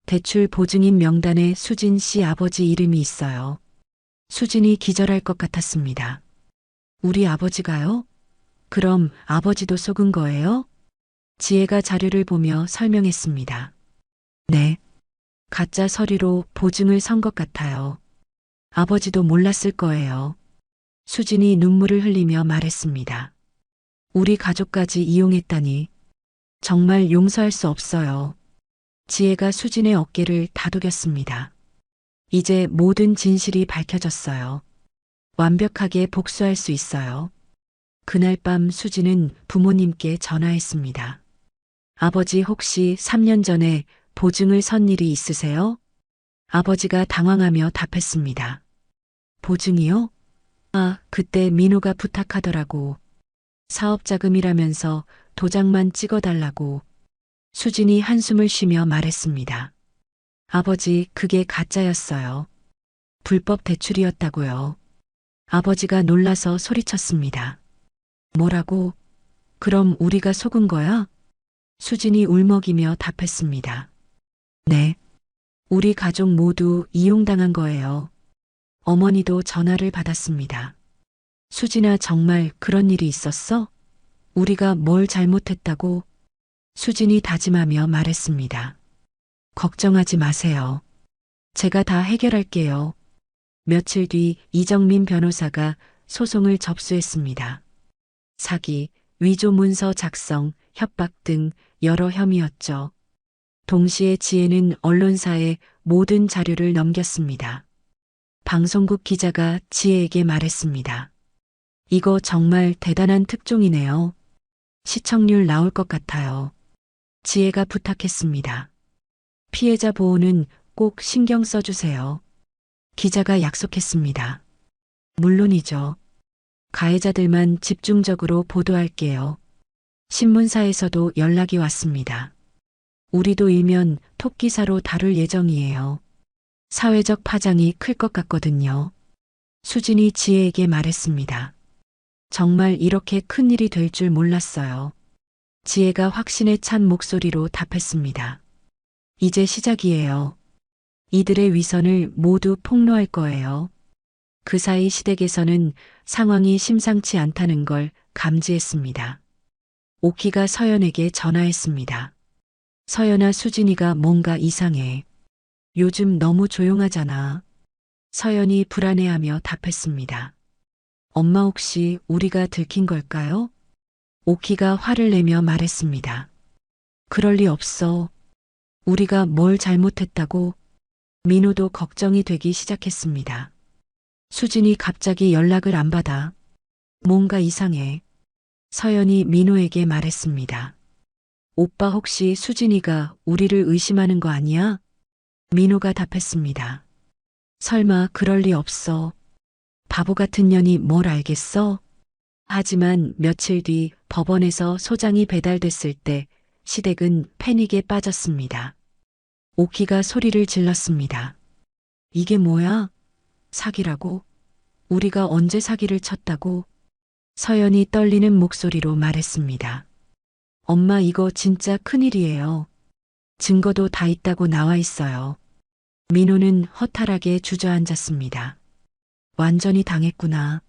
대출 보증인 명단에 수진 씨 아버지 이름이 있어요. 수진이 기절할 것 같았습니다. 우리 아버지가요? 그럼 아버지도 속은 거예요? 지혜가 자료를 보며 설명했습니다. 네. 가짜 서류로 보증을 선 것 같아요. 아버지도 몰랐을 거예요. 수진이 눈물을 흘리며 말했습니다. 우리 가족까지 이용했다니 정말 용서할 수 없어요. 지혜가 수진의 어깨를 다독였습니다. 이제 모든 진실이 밝혀졌어요. 완벽하게 복수할 수 있어요. 그날 밤 수진은 부모님께 전화했습니다. 아버지 혹시 3년 전에 보증을 선 일이 있으세요? 아버지가 당황하며 답했습니다. 보증이요? 아, 그때 민호가 부탁하더라고. 사업자금이라면서 도장만 찍어달라고. 수진이 한숨을 쉬며 말했습니다. 아버지, 그게 가짜였어요. 불법 대출이었다고요. 아버지가 놀라서 소리쳤습니다. 뭐라고? 그럼 우리가 속은 거야? 수진이 울먹이며 답했습니다. 네. 우리 가족 모두 이용당한 거예요. 어머니도 전화를 받았습니다. 수진아, 정말 그런 일이 있었어? 우리가 뭘 잘못했다고? 수진이 다짐하며 말했습니다. 걱정하지 마세요. 제가 다 해결할게요. 며칠 뒤 이정민 변호사가 소송을 접수했습니다. 사기, 위조 문서 작성, 협박 등 여러 혐의였죠. 동시에 지혜는 언론사에 모든 자료를 넘겼습니다. 방송국 기자가 지혜에게 말했습니다. 이거 정말 대단한 특종이네요. 시청률 나올 것 같아요. 지혜가 부탁했습니다. 피해자 보호는 꼭 신경 써주세요. 기자가 약속했습니다. 물론이죠. 가해자들만 집중적으로 보도할게요. 신문사에서도 연락이 왔습니다. 우리도 일면 톱기사로 다룰 예정이에요. 사회적 파장이 클 것 같거든요. 수진이 지혜에게 말했습니다. 정말 이렇게 큰 일이 될 줄 몰랐어요. 지혜가 확신에 찬 목소리로 답했습니다. 이제 시작이에요. 이들의 위선을 모두 폭로할 거예요. 그 사이 시댁에서는 상황이 심상치 않다는 걸 감지했습니다. 오키가 서연에게 전화했습니다. 서연아, 수진이가 뭔가 이상해. 요즘 너무 조용하잖아. 서연이 불안해하며 답했습니다. 엄마, 혹시 우리가 들킨 걸까요? 오키가 화를 내며 말했습니다. 그럴 리 없어. 우리가 뭘 잘못했다고? 민호도 걱정이 되기 시작했습니다. 수진이 갑자기 연락을 안 받아. 뭔가 이상해. 서연이 민호에게 말했습니다. 오빠, 혹시 수진이가 우리를 의심하는 거 아니야? 민호가 답했습니다. 설마 그럴 리 없어. 바보 같은 년이 뭘 알겠어? 하지만 며칠 뒤 법원에서 소장이 배달됐을 때 시댁은 패닉에 빠졌습니다. 오키가 소리를 질렀습니다. 이게 뭐야? 사기라고? 우리가 언제 사기를 쳤다고? 서연이 떨리는 목소리로 말했습니다. 엄마 이거 진짜 큰일이에요. 증거도 다 있다고 나와 있어요. 민호는 허탈하게 주저앉았습니다. 완전히 당했구나.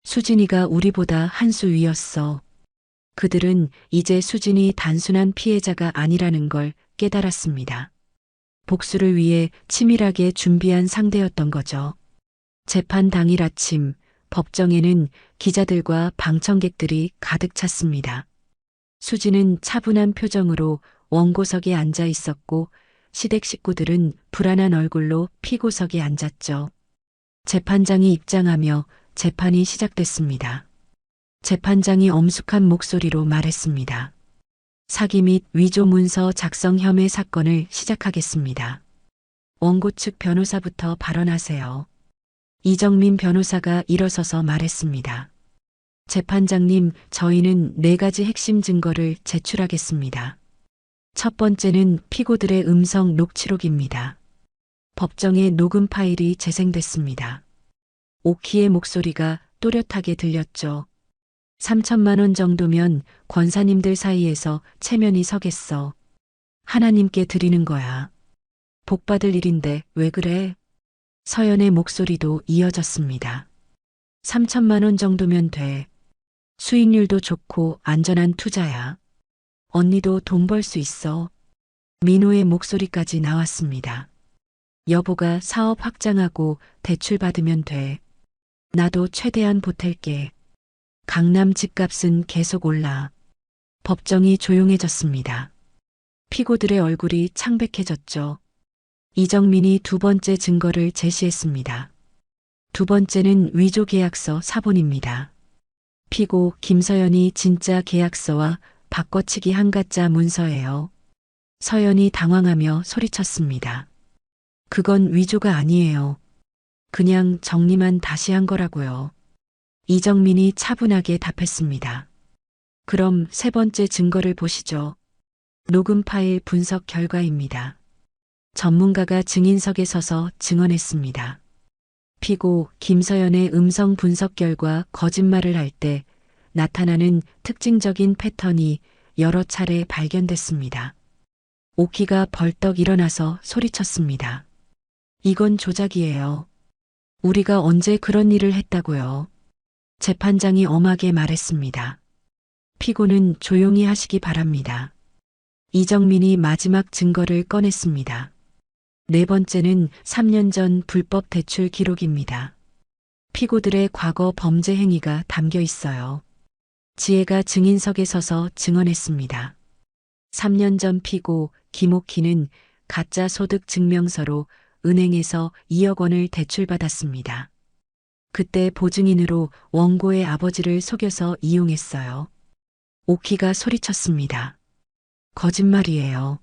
수진이가 우리보다 한 수 위였어. 그들은 이제 수진이 단순한 피해자가 아니라는 걸 깨달았습니다. 복수를 위해 치밀하게 준비한 상대였던 거죠. 재판 당일 아침, 법정에는 기자들과 방청객들이 가득 찼습니다. 수진은 차분한 표정으로 원고석에 앉아 있었고 시댁 식구들은 불안한 얼굴로 피고석에 앉았죠. 재판장이 입장하며 재판이 시작됐습니다. 재판장이 엄숙한 목소리로 말했습니다. 사기 및 위조 문서 작성 혐의 사건을 시작하겠습니다. 원고 측 변호사부터 발언하세요. 이정민 변호사가 일어서서 말했습니다. 재판장님, 저희는 4가지 핵심 증거를 제출하겠습니다. 첫 번째는 피고들의 음성 녹취록입니다. 법정에 녹음 파일이 재생됐습니다. 오키의 목소리가 또렷하게 들렸죠. 3천만 원 정도면 권사님들 사이에서 체면이 서겠어. 하나님께 드리는 거야. 복 받을 일인데 왜 그래? 서연의 목소리도 이어졌습니다. 3천만 원 정도면 돼. 수익률도 좋고 안전한 투자야. 언니도 돈 벌 수 있어. 민호의 목소리까지 나왔습니다. 여보가 사업 확장하고 대출 받으면 돼. 나도 최대한 보탤게. 강남 집값은 계속 올라. 법정이 조용해졌습니다. 피고들의 얼굴이 창백해졌죠. 이정민이 2번째 증거를 제시했습니다. 2번째는 위조 계약서 사본입니다. 피고 김서연이 진짜 계약서와 바꿔치기 한 가짜 문서예요. 서연이 당황하며 소리쳤습니다. 그건 위조가 아니에요. 그냥 정리만 다시 한 거라고요. 이정민이 차분하게 답했습니다. 그럼 3번째 증거를 보시죠. 녹음 파일 분석 결과입니다. 전문가가 증인석에 서서 증언했습니다. 피고 김서연의 음성 분석 결과 거짓말을 할 때 나타나는 특징적인 패턴이 여러 차례 발견됐습니다. 오키가 벌떡 일어나서 소리쳤습니다. 이건 조작이에요. 우리가 언제 그런 일을 했다고요? 재판장이 엄하게 말했습니다. 피고는 조용히 하시기 바랍니다. 이정민이 마지막 증거를 꺼냈습니다. 4번째는 3년 전 불법 대출 기록입니다. 피고들의 과거 범죄 행위가 담겨 있어요. 지혜가 증인석에 서서 증언했습니다. 3년 전 피고 김옥희는 가짜 소득 증명서로 은행에서 2억 원을 대출받았습니다. 그때 보증인으로 원고의 아버지를 속여서 이용했어요. 오키가 소리쳤습니다. 거짓말이에요.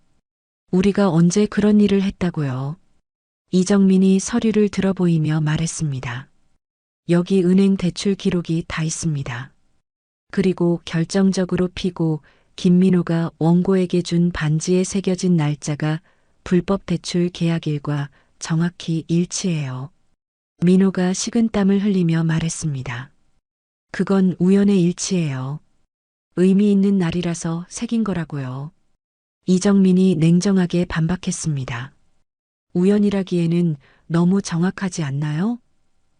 우리가 언제 그런 일을 했다고요? 이정민이 서류를 들어보이며 말했습니다. 여기 은행 대출 기록이 다 있습니다. 그리고 결정적으로 피고 김민호가 원고에게 준 반지에 새겨진 날짜가 불법 대출 계약일과 정확히 일치해요. 민호가 식은땀을 흘리며 말했습니다. 그건 우연의 일치예요. 의미 있는 날이라서 새긴 거라고요. 이정민이 냉정하게 반박했습니다. 우연이라기에는 너무 정확하지 않나요?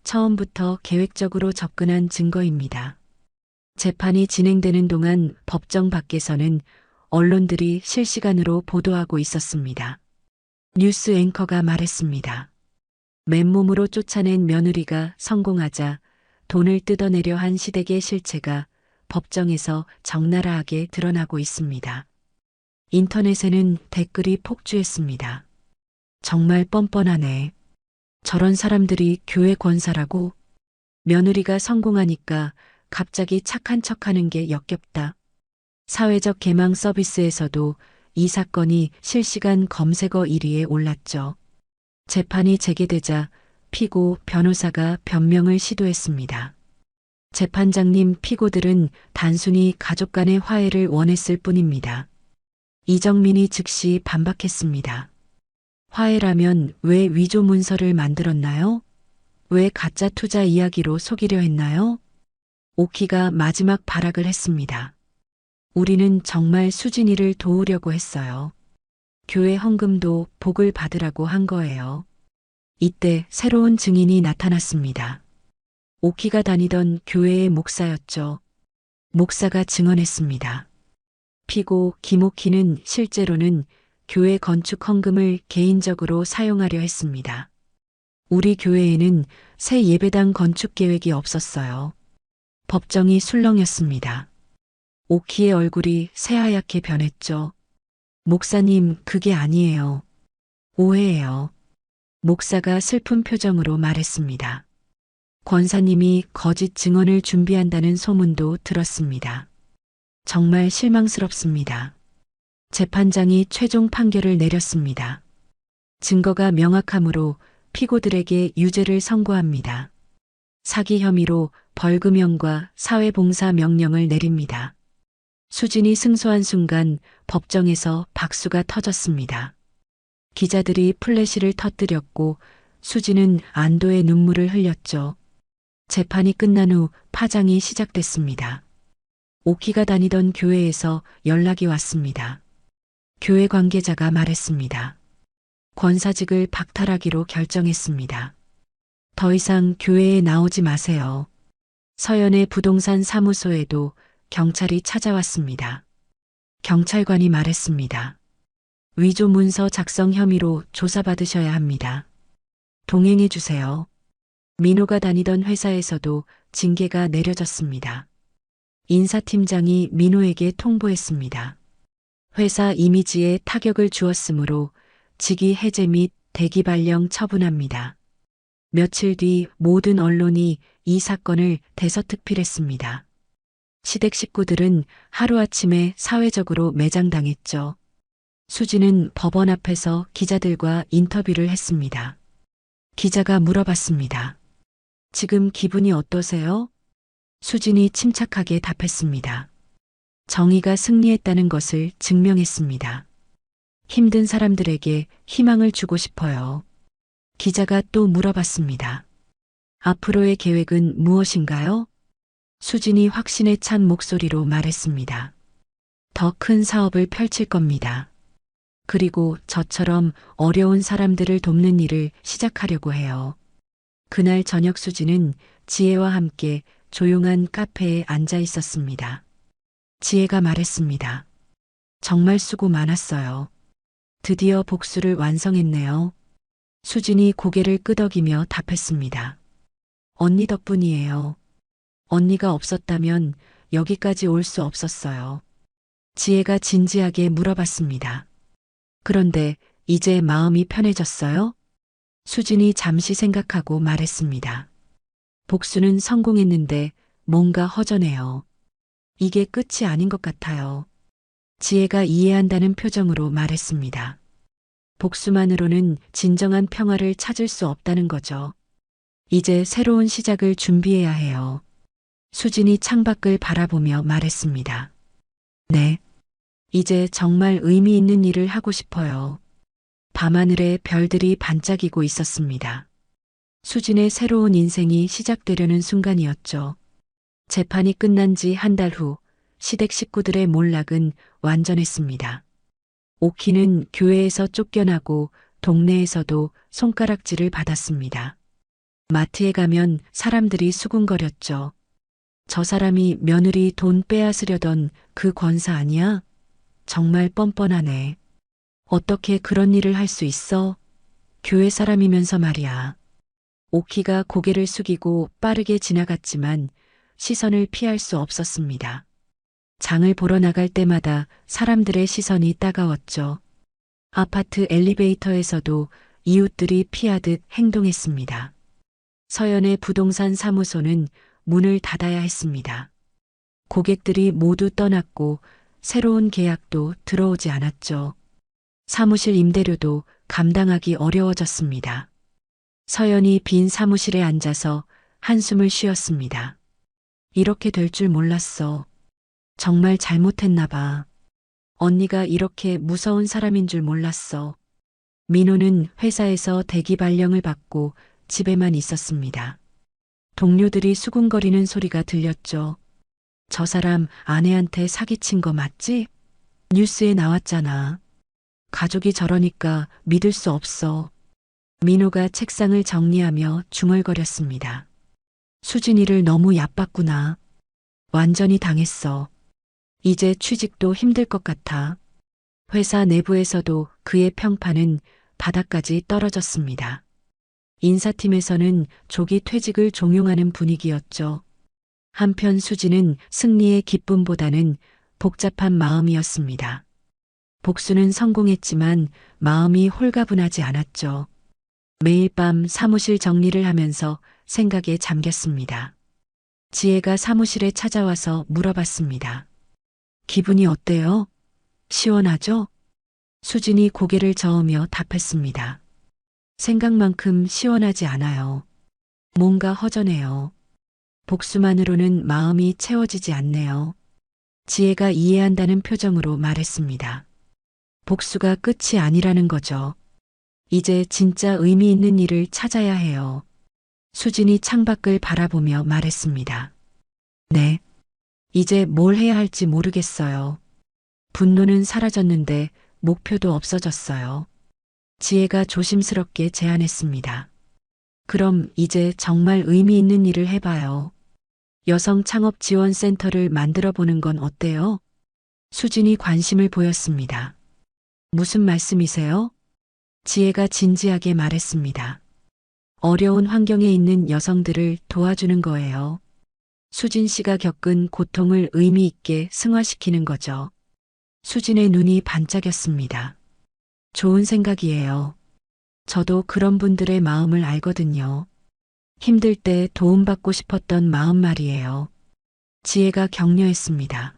처음부터 계획적으로 접근한 증거입니다. 재판이 진행되는 동안 법정 밖에서는 언론들이 실시간으로 보도하고 있었습니다. 뉴스 앵커가 말했습니다. 맨몸으로 쫓아낸 며느리가 성공하자 돈을 뜯어내려 한 시댁의 실체가 법정에서 적나라하게 드러나고 있습니다. 인터넷에는 댓글이 폭주했습니다. 정말 뻔뻔하네. 저런 사람들이 교회 권사라고? 며느리가 성공하니까 갑자기 착한 척하는 게 역겹다. 사회적 개망 서비스에서도 이 사건이 실시간 검색어 1위에 올랐죠. 재판이 재개되자 피고 변호사가 변명을 시도했습니다. 재판장님, 피고들은 단순히 가족 간의 화해를 원했을 뿐입니다. 이정민이 즉시 반박했습니다. 화해라면 왜 위조 문서를 만들었나요? 왜 가짜 투자 이야기로 속이려 했나요? 오키가 마지막 발악을 했습니다. 우리는 정말 수진이를 도우려고 했어요. 교회 헌금도 복을 받으라고 한 거예요. 이때 새로운 증인이 나타났습니다. 오키가 다니던 교회의 목사였죠. 목사가 증언했습니다. 피고 김오키는 실제로는 교회 건축 헌금을 개인적으로 사용하려 했습니다. 우리 교회에는 새 예배당 건축 계획이 없었어요. 법정이 술렁였습니다. 오키의 얼굴이 새하얗게 변했죠. 목사님, 그게 아니에요. 오해예요. 목사가 슬픈 표정으로 말했습니다. 권사님이 거짓 증언을 준비한다는 소문도 들었습니다. 정말 실망스럽습니다. 재판장이 최종 판결을 내렸습니다. 증거가 명확하므로 피고들에게 유죄를 선고합니다. 사기 혐의로 벌금형과 사회봉사 명령을 내립니다. 수진이 승소한 순간 법정에서 박수가 터졌습니다. 기자들이 플래시를 터뜨렸고 수진은 안도의 눈물을 흘렸죠. 재판이 끝난 후 파장이 시작됐습니다. 오키가 다니던 교회에서 연락이 왔습니다. 교회 관계자가 말했습니다. 권사직을 박탈하기로 결정했습니다. 더 이상 교회에 나오지 마세요. 서연의 부동산 사무소에도 경찰이 찾아왔습니다. 경찰관이 말했습니다. 위조 문서 작성 혐의로 조사받으셔야 합니다. 동행해 주세요. 민호가 다니던 회사에서도 징계가 내려졌습니다. 인사팀장이 민호에게 통보했습니다. 회사 이미지에 타격을 주었으므로 직위 해제 및 대기 발령 처분합니다. 며칠 뒤 모든 언론이 이 사건을 대서특필했습니다. 시댁 식구들은 하루아침에 사회적으로 매장당했죠. 수지는 법원 앞에서 기자들과 인터뷰를 했습니다. 기자가 물어봤습니다. 지금 기분이 어떠세요? 수진이 침착하게 답했습니다. 정의가 승리했다는 것을 증명했습니다. 힘든 사람들에게 희망을 주고 싶어요. 기자가 또 물어봤습니다. 앞으로의 계획은 무엇인가요? 수진이 확신에 찬 목소리로 말했습니다. 더 큰 사업을 펼칠 겁니다. 그리고 저처럼 어려운 사람들을 돕는 일을 시작하려고 해요. 그날 저녁 수진은 지혜와 함께 조용한 카페에 앉아 있었습니다. 지혜가 말했습니다. 정말 수고 많았어요. 드디어 복수를 완성했네요. 수진이 고개를 끄덕이며 답했습니다. 언니 덕분이에요. 언니가 없었다면 여기까지 올 수 없었어요. 지혜가 진지하게 물어봤습니다. 그런데 이제 마음이 편해졌어요? 수진이 잠시 생각하고 말했습니다. 복수는 성공했는데 뭔가 허전해요. 이게 끝이 아닌 것 같아요. 지혜가 이해한다는 표정으로 말했습니다. 복수만으로는 진정한 평화를 찾을 수 없다는 거죠. 이제 새로운 시작을 준비해야 해요. 수진이 창밖을 바라보며 말했습니다. 네. 이제 정말 의미 있는 일을 하고 싶어요. 밤하늘에 별들이 반짝이고 있었습니다. 수진의 새로운 인생이 시작되려는 순간이었죠. 재판이 끝난 지 한 달 후 시댁 식구들의 몰락은 완전했습니다. 오키는 교회에서 쫓겨나고 동네에서도 손가락질을 받았습니다. 마트에 가면 사람들이 수군거렸죠. 저 사람이 며느리 돈 빼앗으려던 그 권사 아니야? 정말 뻔뻔하네. 어떻게 그런 일을 할 수 있어? 교회 사람이면서 말이야. 오키가 고개를 숙이고 빠르게 지나갔지만 시선을 피할 수 없었습니다. 장을 보러 나갈 때마다 사람들의 시선이 따가웠죠. 아파트 엘리베이터에서도 이웃들이 피하듯 행동했습니다. 서연의 부동산 사무소는 문을 닫아야 했습니다. 고객들이 모두 떠났고 새로운 계약도 들어오지 않았죠. 사무실 임대료도 감당하기 어려워졌습니다. 서연이 빈 사무실에 앉아서 한숨을 쉬었습니다. 이렇게 될 줄 몰랐어. 정말 잘못했나 봐. 언니가 이렇게 무서운 사람인 줄 몰랐어. 민호는 회사에서 대기 발령을 받고 집에만 있었습니다. 동료들이 수군거리는 소리가 들렸죠. 저 사람 아내한테 사기친 거 맞지? 뉴스에 나왔잖아. 가족이 저러니까 믿을 수 없어. 민호가 책상을 정리하며 중얼거렸습니다. 수진이를 너무 얕봤구나. 완전히 당했어. 이제 취직도 힘들 것 같아. 회사 내부에서도 그의 평판은 바닥까지 떨어졌습니다. 인사팀에서는 조기 퇴직을 종용하는 분위기였죠. 한편 수지는 승리의 기쁨보다는 복잡한 마음이었습니다. 복수는 성공했지만 마음이 홀가분하지 않았죠. 매일 밤 사무실 정리를 하면서 생각에 잠겼습니다. 지혜가 사무실에 찾아와서 물어봤습니다. 기분이 어때요? 시원하죠? 수진이 고개를 저으며 답했습니다. 생각만큼 시원하지 않아요. 뭔가 허전해요. 복수만으로는 마음이 채워지지 않네요. 지혜가 이해한다는 표정으로 말했습니다. 복수가 끝이 아니라는 거죠. 이제 진짜 의미 있는 일을 찾아야 해요. 수진이 창밖을 바라보며 말했습니다. 네. 이제 뭘 해야 할지 모르겠어요. 분노는 사라졌는데 목표도 없어졌어요. 지혜가 조심스럽게 제안했습니다. 그럼 이제 정말 의미 있는 일을 해봐요. 여성 창업 지원센터를 만들어 보는 건 어때요? 수진이 관심을 보였습니다. 무슨 말씀이세요? 지혜가 진지하게 말했습니다. 어려운 환경에 있는 여성들을 도와주는 거예요. 수진 씨가 겪은 고통을 의미 있게 승화시키는 거죠. 수진의 눈이 반짝였습니다. 좋은 생각이에요. 저도 그런 분들의 마음을 알거든요. 힘들 때 도움받고 싶었던 마음 말이에요. 지혜가 격려했습니다.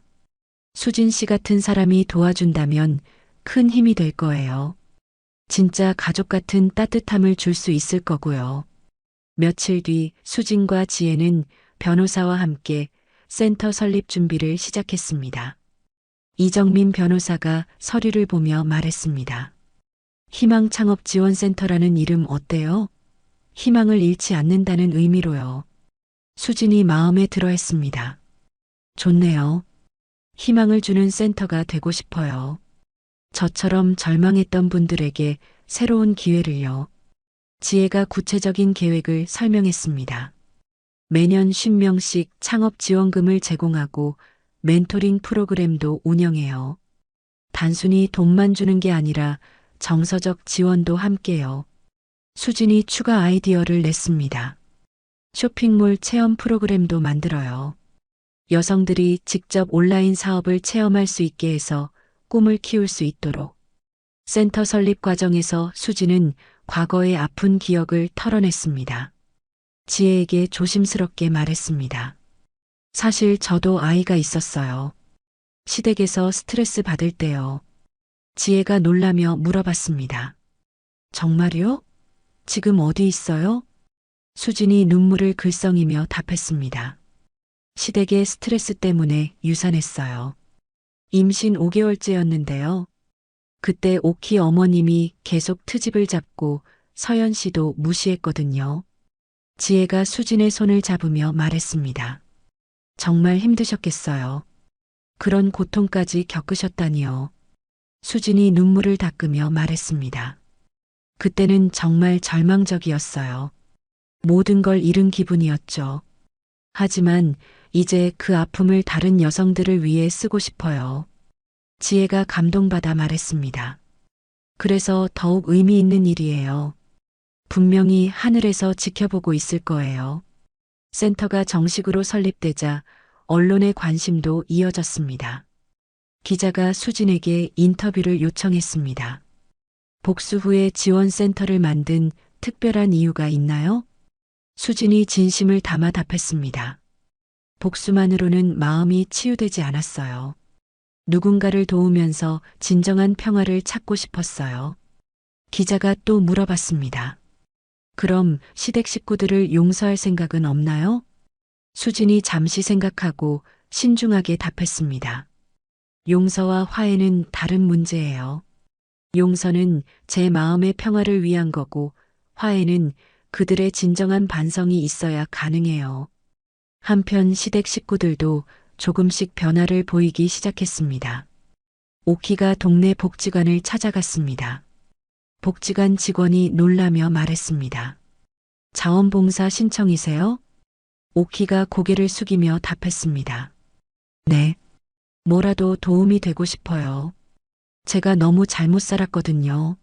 수진 씨 같은 사람이 도와준다면 큰 힘이 될 거예요. 진짜 가족 같은 따뜻함을 줄 수 있을 거고요. 며칠 뒤 수진과 지혜는 변호사와 함께 센터 설립 준비를 시작했습니다. 이정민 변호사가 서류를 보며 말했습니다. 희망 창업 지원센터라는 이름 어때요? 희망을 잃지 않는다는 의미로요. 수진이 마음에 들어 했습니다. 좋네요. 희망을 주는 센터가 되고 싶어요. 저처럼 절망했던 분들에게 새로운 기회를요. 지혜가 구체적인 계획을 설명했습니다. 매년 50명씩 창업 지원금을 제공하고 멘토링 프로그램도 운영해요. 단순히 돈만 주는 게 아니라 정서적 지원도 함께요. 수진이 추가 아이디어를 냈습니다. 쇼핑몰 체험 프로그램도 만들어요. 여성들이 직접 온라인 사업을 체험할 수 있게 해서 꿈을 키울 수 있도록. 센터 설립 과정에서 수진은 과거의 아픈 기억을 털어냈습니다. 지혜에게 조심스럽게 말했습니다. 사실 저도 아이가 있었어요. 시댁에서 스트레스 받을 때요. 지혜가 놀라며 물어봤습니다. 정말요? 지금 어디 있어요? 수진이 눈물을 글썽이며 답했습니다. 시댁의 스트레스 때문에 유산했어요. 임신 5개월째였는데요. 그때 오키 어머님이 계속 트집을 잡고 서연 씨도 무시했거든요. 지혜가 수진의 손을 잡으며 말했습니다. 정말 힘드셨겠어요. 그런 고통까지 겪으셨다니요. 수진이 눈물을 닦으며 말했습니다. 그때는 정말 절망적이었어요. 모든 걸 잃은 기분이었죠. 하지만 이제 그 아픔을 다른 여성들을 위해 쓰고 싶어요. 지혜가 감동받아 말했습니다. 그래서 더욱 의미 있는 일이에요. 분명히 하늘에서 지켜보고 있을 거예요. 센터가 정식으로 설립되자 언론의 관심도 이어졌습니다. 기자가 수진에게 인터뷰를 요청했습니다. 복수 후에 지원센터를 만든 특별한 이유가 있나요? 수진이 진심을 담아 답했습니다. 복수만으로는 마음이 치유되지 않았어요. 누군가를 도우면서 진정한 평화를 찾고 싶었어요. 기자가 또 물어봤습니다. 그럼 시댁 식구들을 용서할 생각은 없나요? 수진이 잠시 생각하고 신중하게 답했습니다. 용서와 화해는 다른 문제예요. 용서는 제 마음의 평화를 위한 거고 화해는 그들의 진정한 반성이 있어야 가능해요. 한편 시댁 식구들도 조금씩 변화를 보이기 시작했습니다. 오키가 동네 복지관을 찾아갔습니다. 복지관 직원이 놀라며 말했습니다. 자원봉사 신청이세요? 오키가 고개를 숙이며 답했습니다. 네. 뭐라도 도움이 되고 싶어요. 제가 너무 잘못 살았거든요.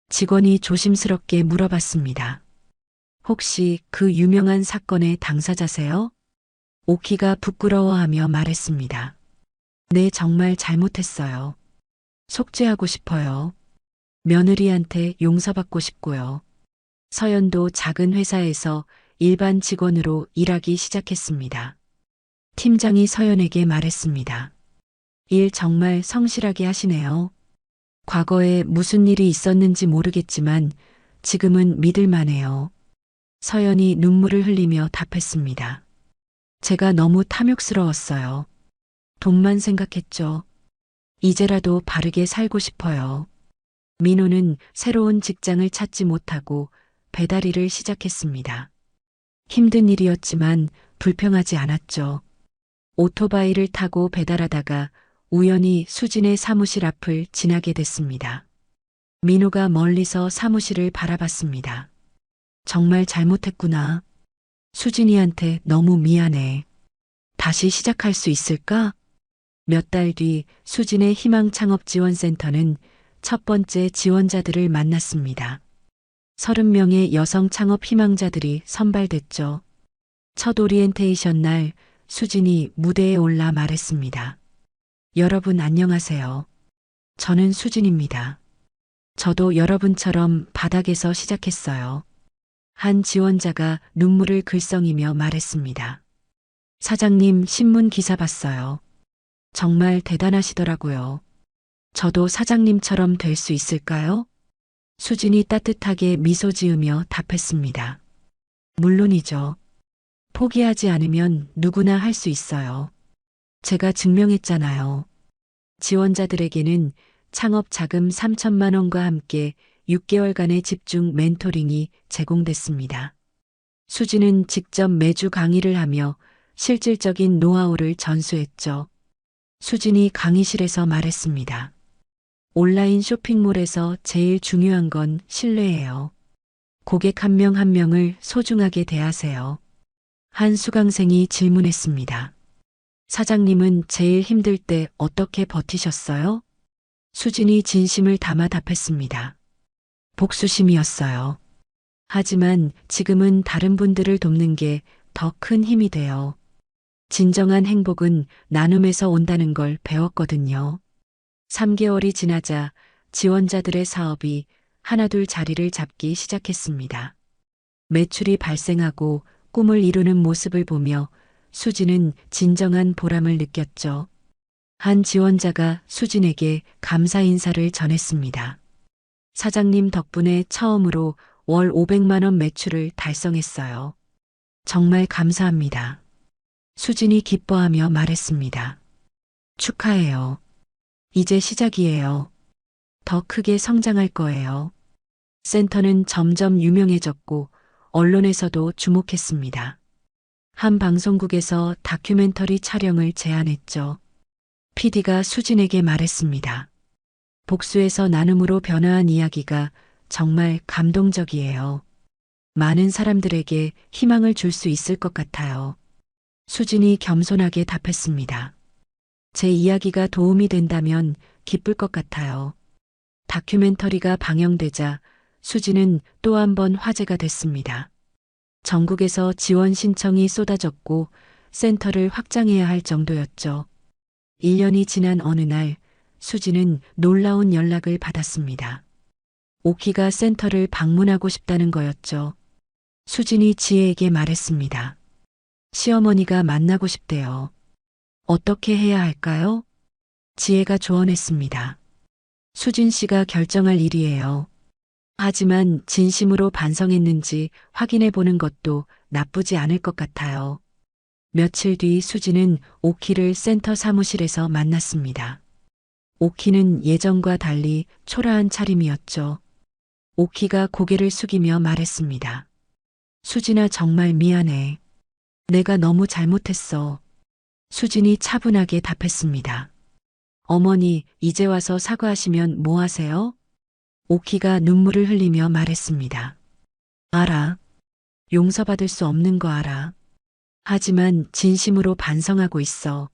직원이 조심스럽게 물어봤습니다. 혹시 그 유명한 사건의 당사자세요? 오키가 부끄러워하며 말했습니다. 네, 정말 잘못했어요. 속죄하고 싶어요. 며느리한테 용서받고 싶고요. 서연도 작은 회사에서 일반 직원으로 일하기 시작했습니다. 팀장이 서연에게 말했습니다. 일 정말 성실하게 하시네요. 과거에 무슨 일이 있었는지 모르겠지만 지금은 믿을만해요. 서연이 눈물을 흘리며 답했습니다. 제가 너무 탐욕스러웠어요. 돈만 생각했죠. 이제라도 바르게 살고 싶어요. 민호는 새로운 직장을 찾지 못하고 배달 일을 시작했습니다. 힘든 일이었지만 불평하지 않았죠. 오토바이를 타고 배달하다가 우연히 수진의 사무실 앞을 지나게 됐습니다. 민호가 멀리서 사무실을 바라봤습니다. 정말 잘못했구나. 수진이한테 너무 미안해. 다시 시작할 수 있을까? 몇 달 뒤 수진의 희망창업지원센터는 첫 번째 지원자들을 만났습니다. 30명의 여성 창업 희망자들이 선발됐죠. 첫 오리엔테이션 날 수진이 무대에 올라 말했습니다. 여러분 안녕하세요. 저는 수진입니다. 저도 여러분처럼 바닥에서 시작했어요. 한 지원자가 눈물을 글썽이며 말했습니다. 사장님 신문 기사 봤어요. 정말 대단하시더라고요. 저도 사장님처럼 될 수 있을까요? 수진이 따뜻하게 미소 지으며 답했습니다. 물론이죠. 포기하지 않으면 누구나 할 수 있어요. 제가 증명했잖아요. 지원자들에게는 창업 자금 3천만 원과 함께 6개월간의 집중 멘토링이 제공됐습니다. 수진은 직접 매주 강의를 하며 실질적인 노하우를 전수했죠. 수진이 강의실에서 말했습니다. 온라인 쇼핑몰에서 제일 중요한 건 신뢰예요. 고객 한 명 한 명을 소중하게 대하세요. 한 수강생이 질문했습니다. 사장님은 제일 힘들 때 어떻게 버티셨어요? 수진이 진심을 담아 답했습니다. 복수심이었어요. 하지만 지금은 다른 분들을 돕는 게 더 큰 힘이 돼요. 진정한 행복은 나눔에서 온다는 걸 배웠거든요. 3개월이 지나자 지원자들의 사업이 하나둘 자리를 잡기 시작했습니다. 매출이 발생하고 꿈을 이루는 모습을 보며 수진은 진정한 보람을 느꼈죠. 한 지원자가 수진에게 감사 인사를 전했습니다. 사장님 덕분에 처음으로 월 500만 원 매출을 달성했어요. 정말 감사합니다. 수진이 기뻐하며 말했습니다. 축하해요. 이제 시작이에요. 더 크게 성장할 거예요. 센터는 점점 유명해졌고 언론에서도 주목했습니다. 한 방송국에서 다큐멘터리 촬영을 제안했죠. PD가 수진에게 말했습니다. 복수에서 나눔으로 변화한 이야기가 정말 감동적이에요. 많은 사람들에게 희망을 줄 수 있을 것 같아요. 수진이 겸손하게 답했습니다. 제 이야기가 도움이 된다면 기쁠 것 같아요. 다큐멘터리가 방영되자 수진은 또 한 번 화제가 됐습니다. 전국에서 지원 신청이 쏟아졌고 센터를 확장해야 할 정도였죠. 1년이 지난 어느 날 수진은 놀라운 연락을 받았습니다. 오키가 센터를 방문하고 싶다는 거였죠. 수진이 지혜에게 말했습니다. 시어머니가 만나고 싶대요. 어떻게 해야 할까요? 지혜가 조언했습니다. 수진 씨가 결정할 일이에요. 하지만 진심으로 반성했는지 확인해 보는 것도 나쁘지 않을 것 같아요. 며칠 뒤 수진은 오키를 센터 사무실에서 만났습니다. 오키는 예전과 달리 초라한 차림이었죠. 오키가 고개를 숙이며 말했습니다. 수진아 정말 미안해. 내가 너무 잘못했어. 수진이 차분하게 답했습니다. 어머니, 이제 와서 사과하시면 뭐 하세요? 오키가 눈물을 흘리며 말했습니다. 알아. 용서받을 수 없는 거 알아. 하지만 진심으로 반성하고 있어.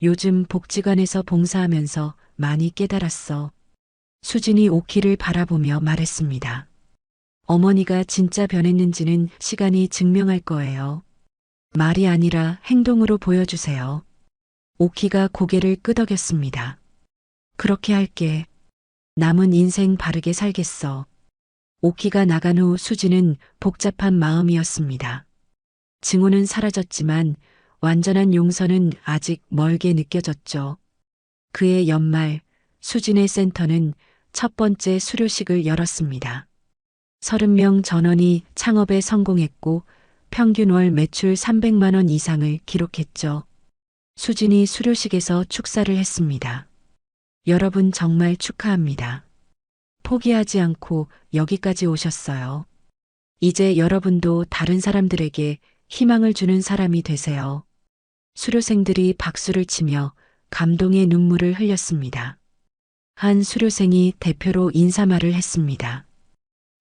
요즘 복지관에서 봉사하면서 많이 깨달았어. 수진이 오키를 바라보며 말했습니다. 어머니가 진짜 변했는지는 시간이 증명할 거예요. 말이 아니라 행동으로 보여주세요. 오키가 고개를 끄덕였습니다. 그렇게 할게. 남은 인생 바르게 살겠어. 오키가 나간 후 수지는 복잡한 마음이었습니다. 증오는 사라졌지만 완전한 용서는 아직 멀게 느껴졌죠. 그해 연말 수진의 센터는 첫 번째 수료식을 열었습니다. 30명 전원이 창업에 성공했고 평균 월 매출 300만 원 이상을 기록했죠. 수진이 수료식에서 축사를 했습니다. 여러분 정말 축하합니다. 포기하지 않고 여기까지 오셨어요. 이제 여러분도 다른 사람들에게 희망을 주는 사람이 되세요. 수료생들이 박수를 치며 감동의 눈물을 흘렸습니다. 한 수료생이 대표로 인사말을 했습니다.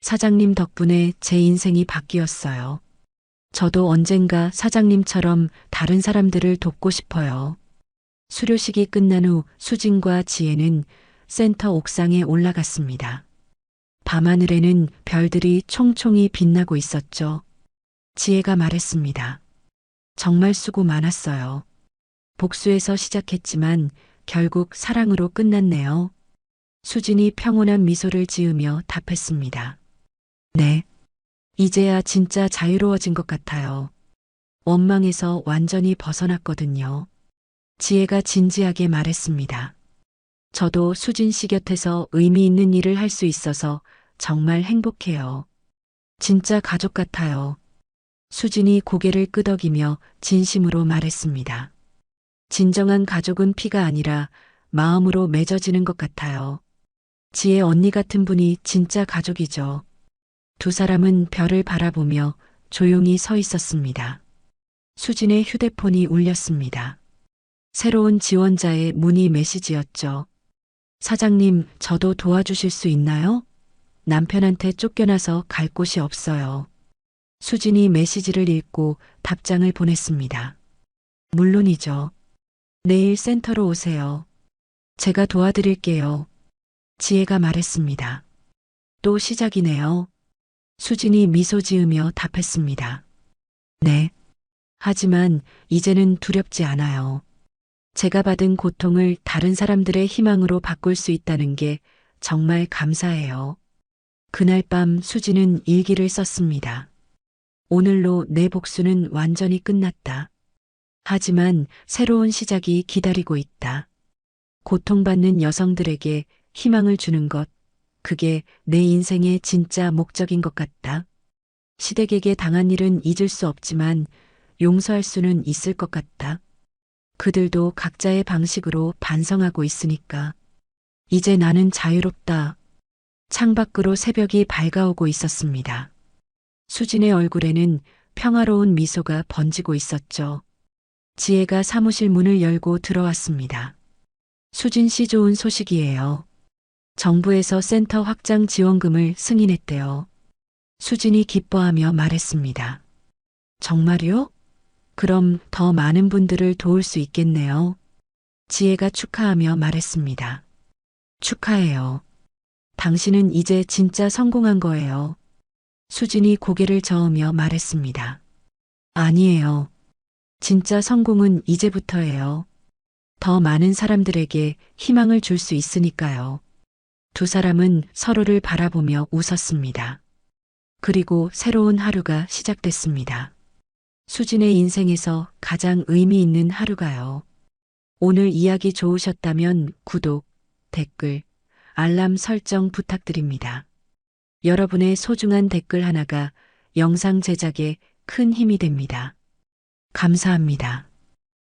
사장님 덕분에 제 인생이 바뀌었어요. 저도 언젠가 사장님처럼 다른 사람들을 돕고 싶어요. 수료식이 끝난 후 수진과 지혜는 센터 옥상에 올라갔습니다. 밤하늘에는 별들이 총총히 빛나고 있었죠. 지혜가 말했습니다. 정말 수고 많았어요. 복수에서 시작했지만 결국 사랑으로 끝났네요. 수진이 평온한 미소를 지으며 답했습니다. 네. 이제야 진짜 자유로워진 것 같아요. 원망에서 완전히 벗어났거든요. 지혜가 진지하게 말했습니다. 저도 수진 씨 곁에서 의미 있는 일을 할 수 있어서 정말 행복해요. 진짜 가족 같아요. 수진이 고개를 끄덕이며 진심으로 말했습니다. 진정한 가족은 피가 아니라 마음으로 맺어지는 것 같아요. 지혜 언니 같은 분이 진짜 가족이죠. 두 사람은 별을 바라보며 조용히 서 있었습니다. 수진의 휴대폰이 울렸습니다. 새로운 지원자의 문의 메시지였죠. 사장님, 저도 도와주실 수 있나요? 남편한테 쫓겨나서 갈 곳이 없어요. 수진이 메시지를 읽고 답장을 보냈습니다. 물론이죠. 내일 센터로 오세요. 제가 도와드릴게요. 지혜가 말했습니다. 또 시작이네요. 수진이 미소 지으며 답했습니다. 네. 하지만 이제는 두렵지 않아요. 제가 받은 고통을 다른 사람들의 희망으로 바꿀 수 있다는 게 정말 감사해요. 그날 밤 수진은 일기를 썼습니다. 오늘로 내 복수는 완전히 끝났다. 하지만 새로운 시작이 기다리고 있다. 고통받는 여성들에게 희망을 주는 것, 그게 내 인생의 진짜 목적인 것 같다. 시댁에게 당한 일은 잊을 수 없지만 용서할 수는 있을 것 같다. 그들도 각자의 방식으로 반성하고 있으니까. 이제 나는 자유롭다. 창밖으로 새벽이 밝아오고 있었습니다. 수진의 얼굴에는 평화로운 미소가 번지고 있었죠. 지혜가 사무실 문을 열고 들어왔습니다. 수진 씨 좋은 소식이에요. 정부에서 센터 확장 지원금을 승인했대요. 수진이 기뻐하며 말했습니다. 정말요? 그럼 더 많은 분들을 도울 수 있겠네요. 지혜가 축하하며 말했습니다. 축하해요. 당신은 이제 진짜 성공한 거예요. 수진이 고개를 저으며 말했습니다. 아니에요. 진짜 성공은 이제부터예요. 더 많은 사람들에게 희망을 줄 수 있으니까요. 두 사람은 서로를 바라보며 웃었습니다. 그리고 새로운 하루가 시작됐습니다. 수진의 인생에서 가장 의미 있는 하루가요. 오늘 이야기 좋으셨다면 구독, 댓글, 알람 설정 부탁드립니다. 여러분의 소중한 댓글 하나가 영상 제작에 큰 힘이 됩니다. 감사합니다.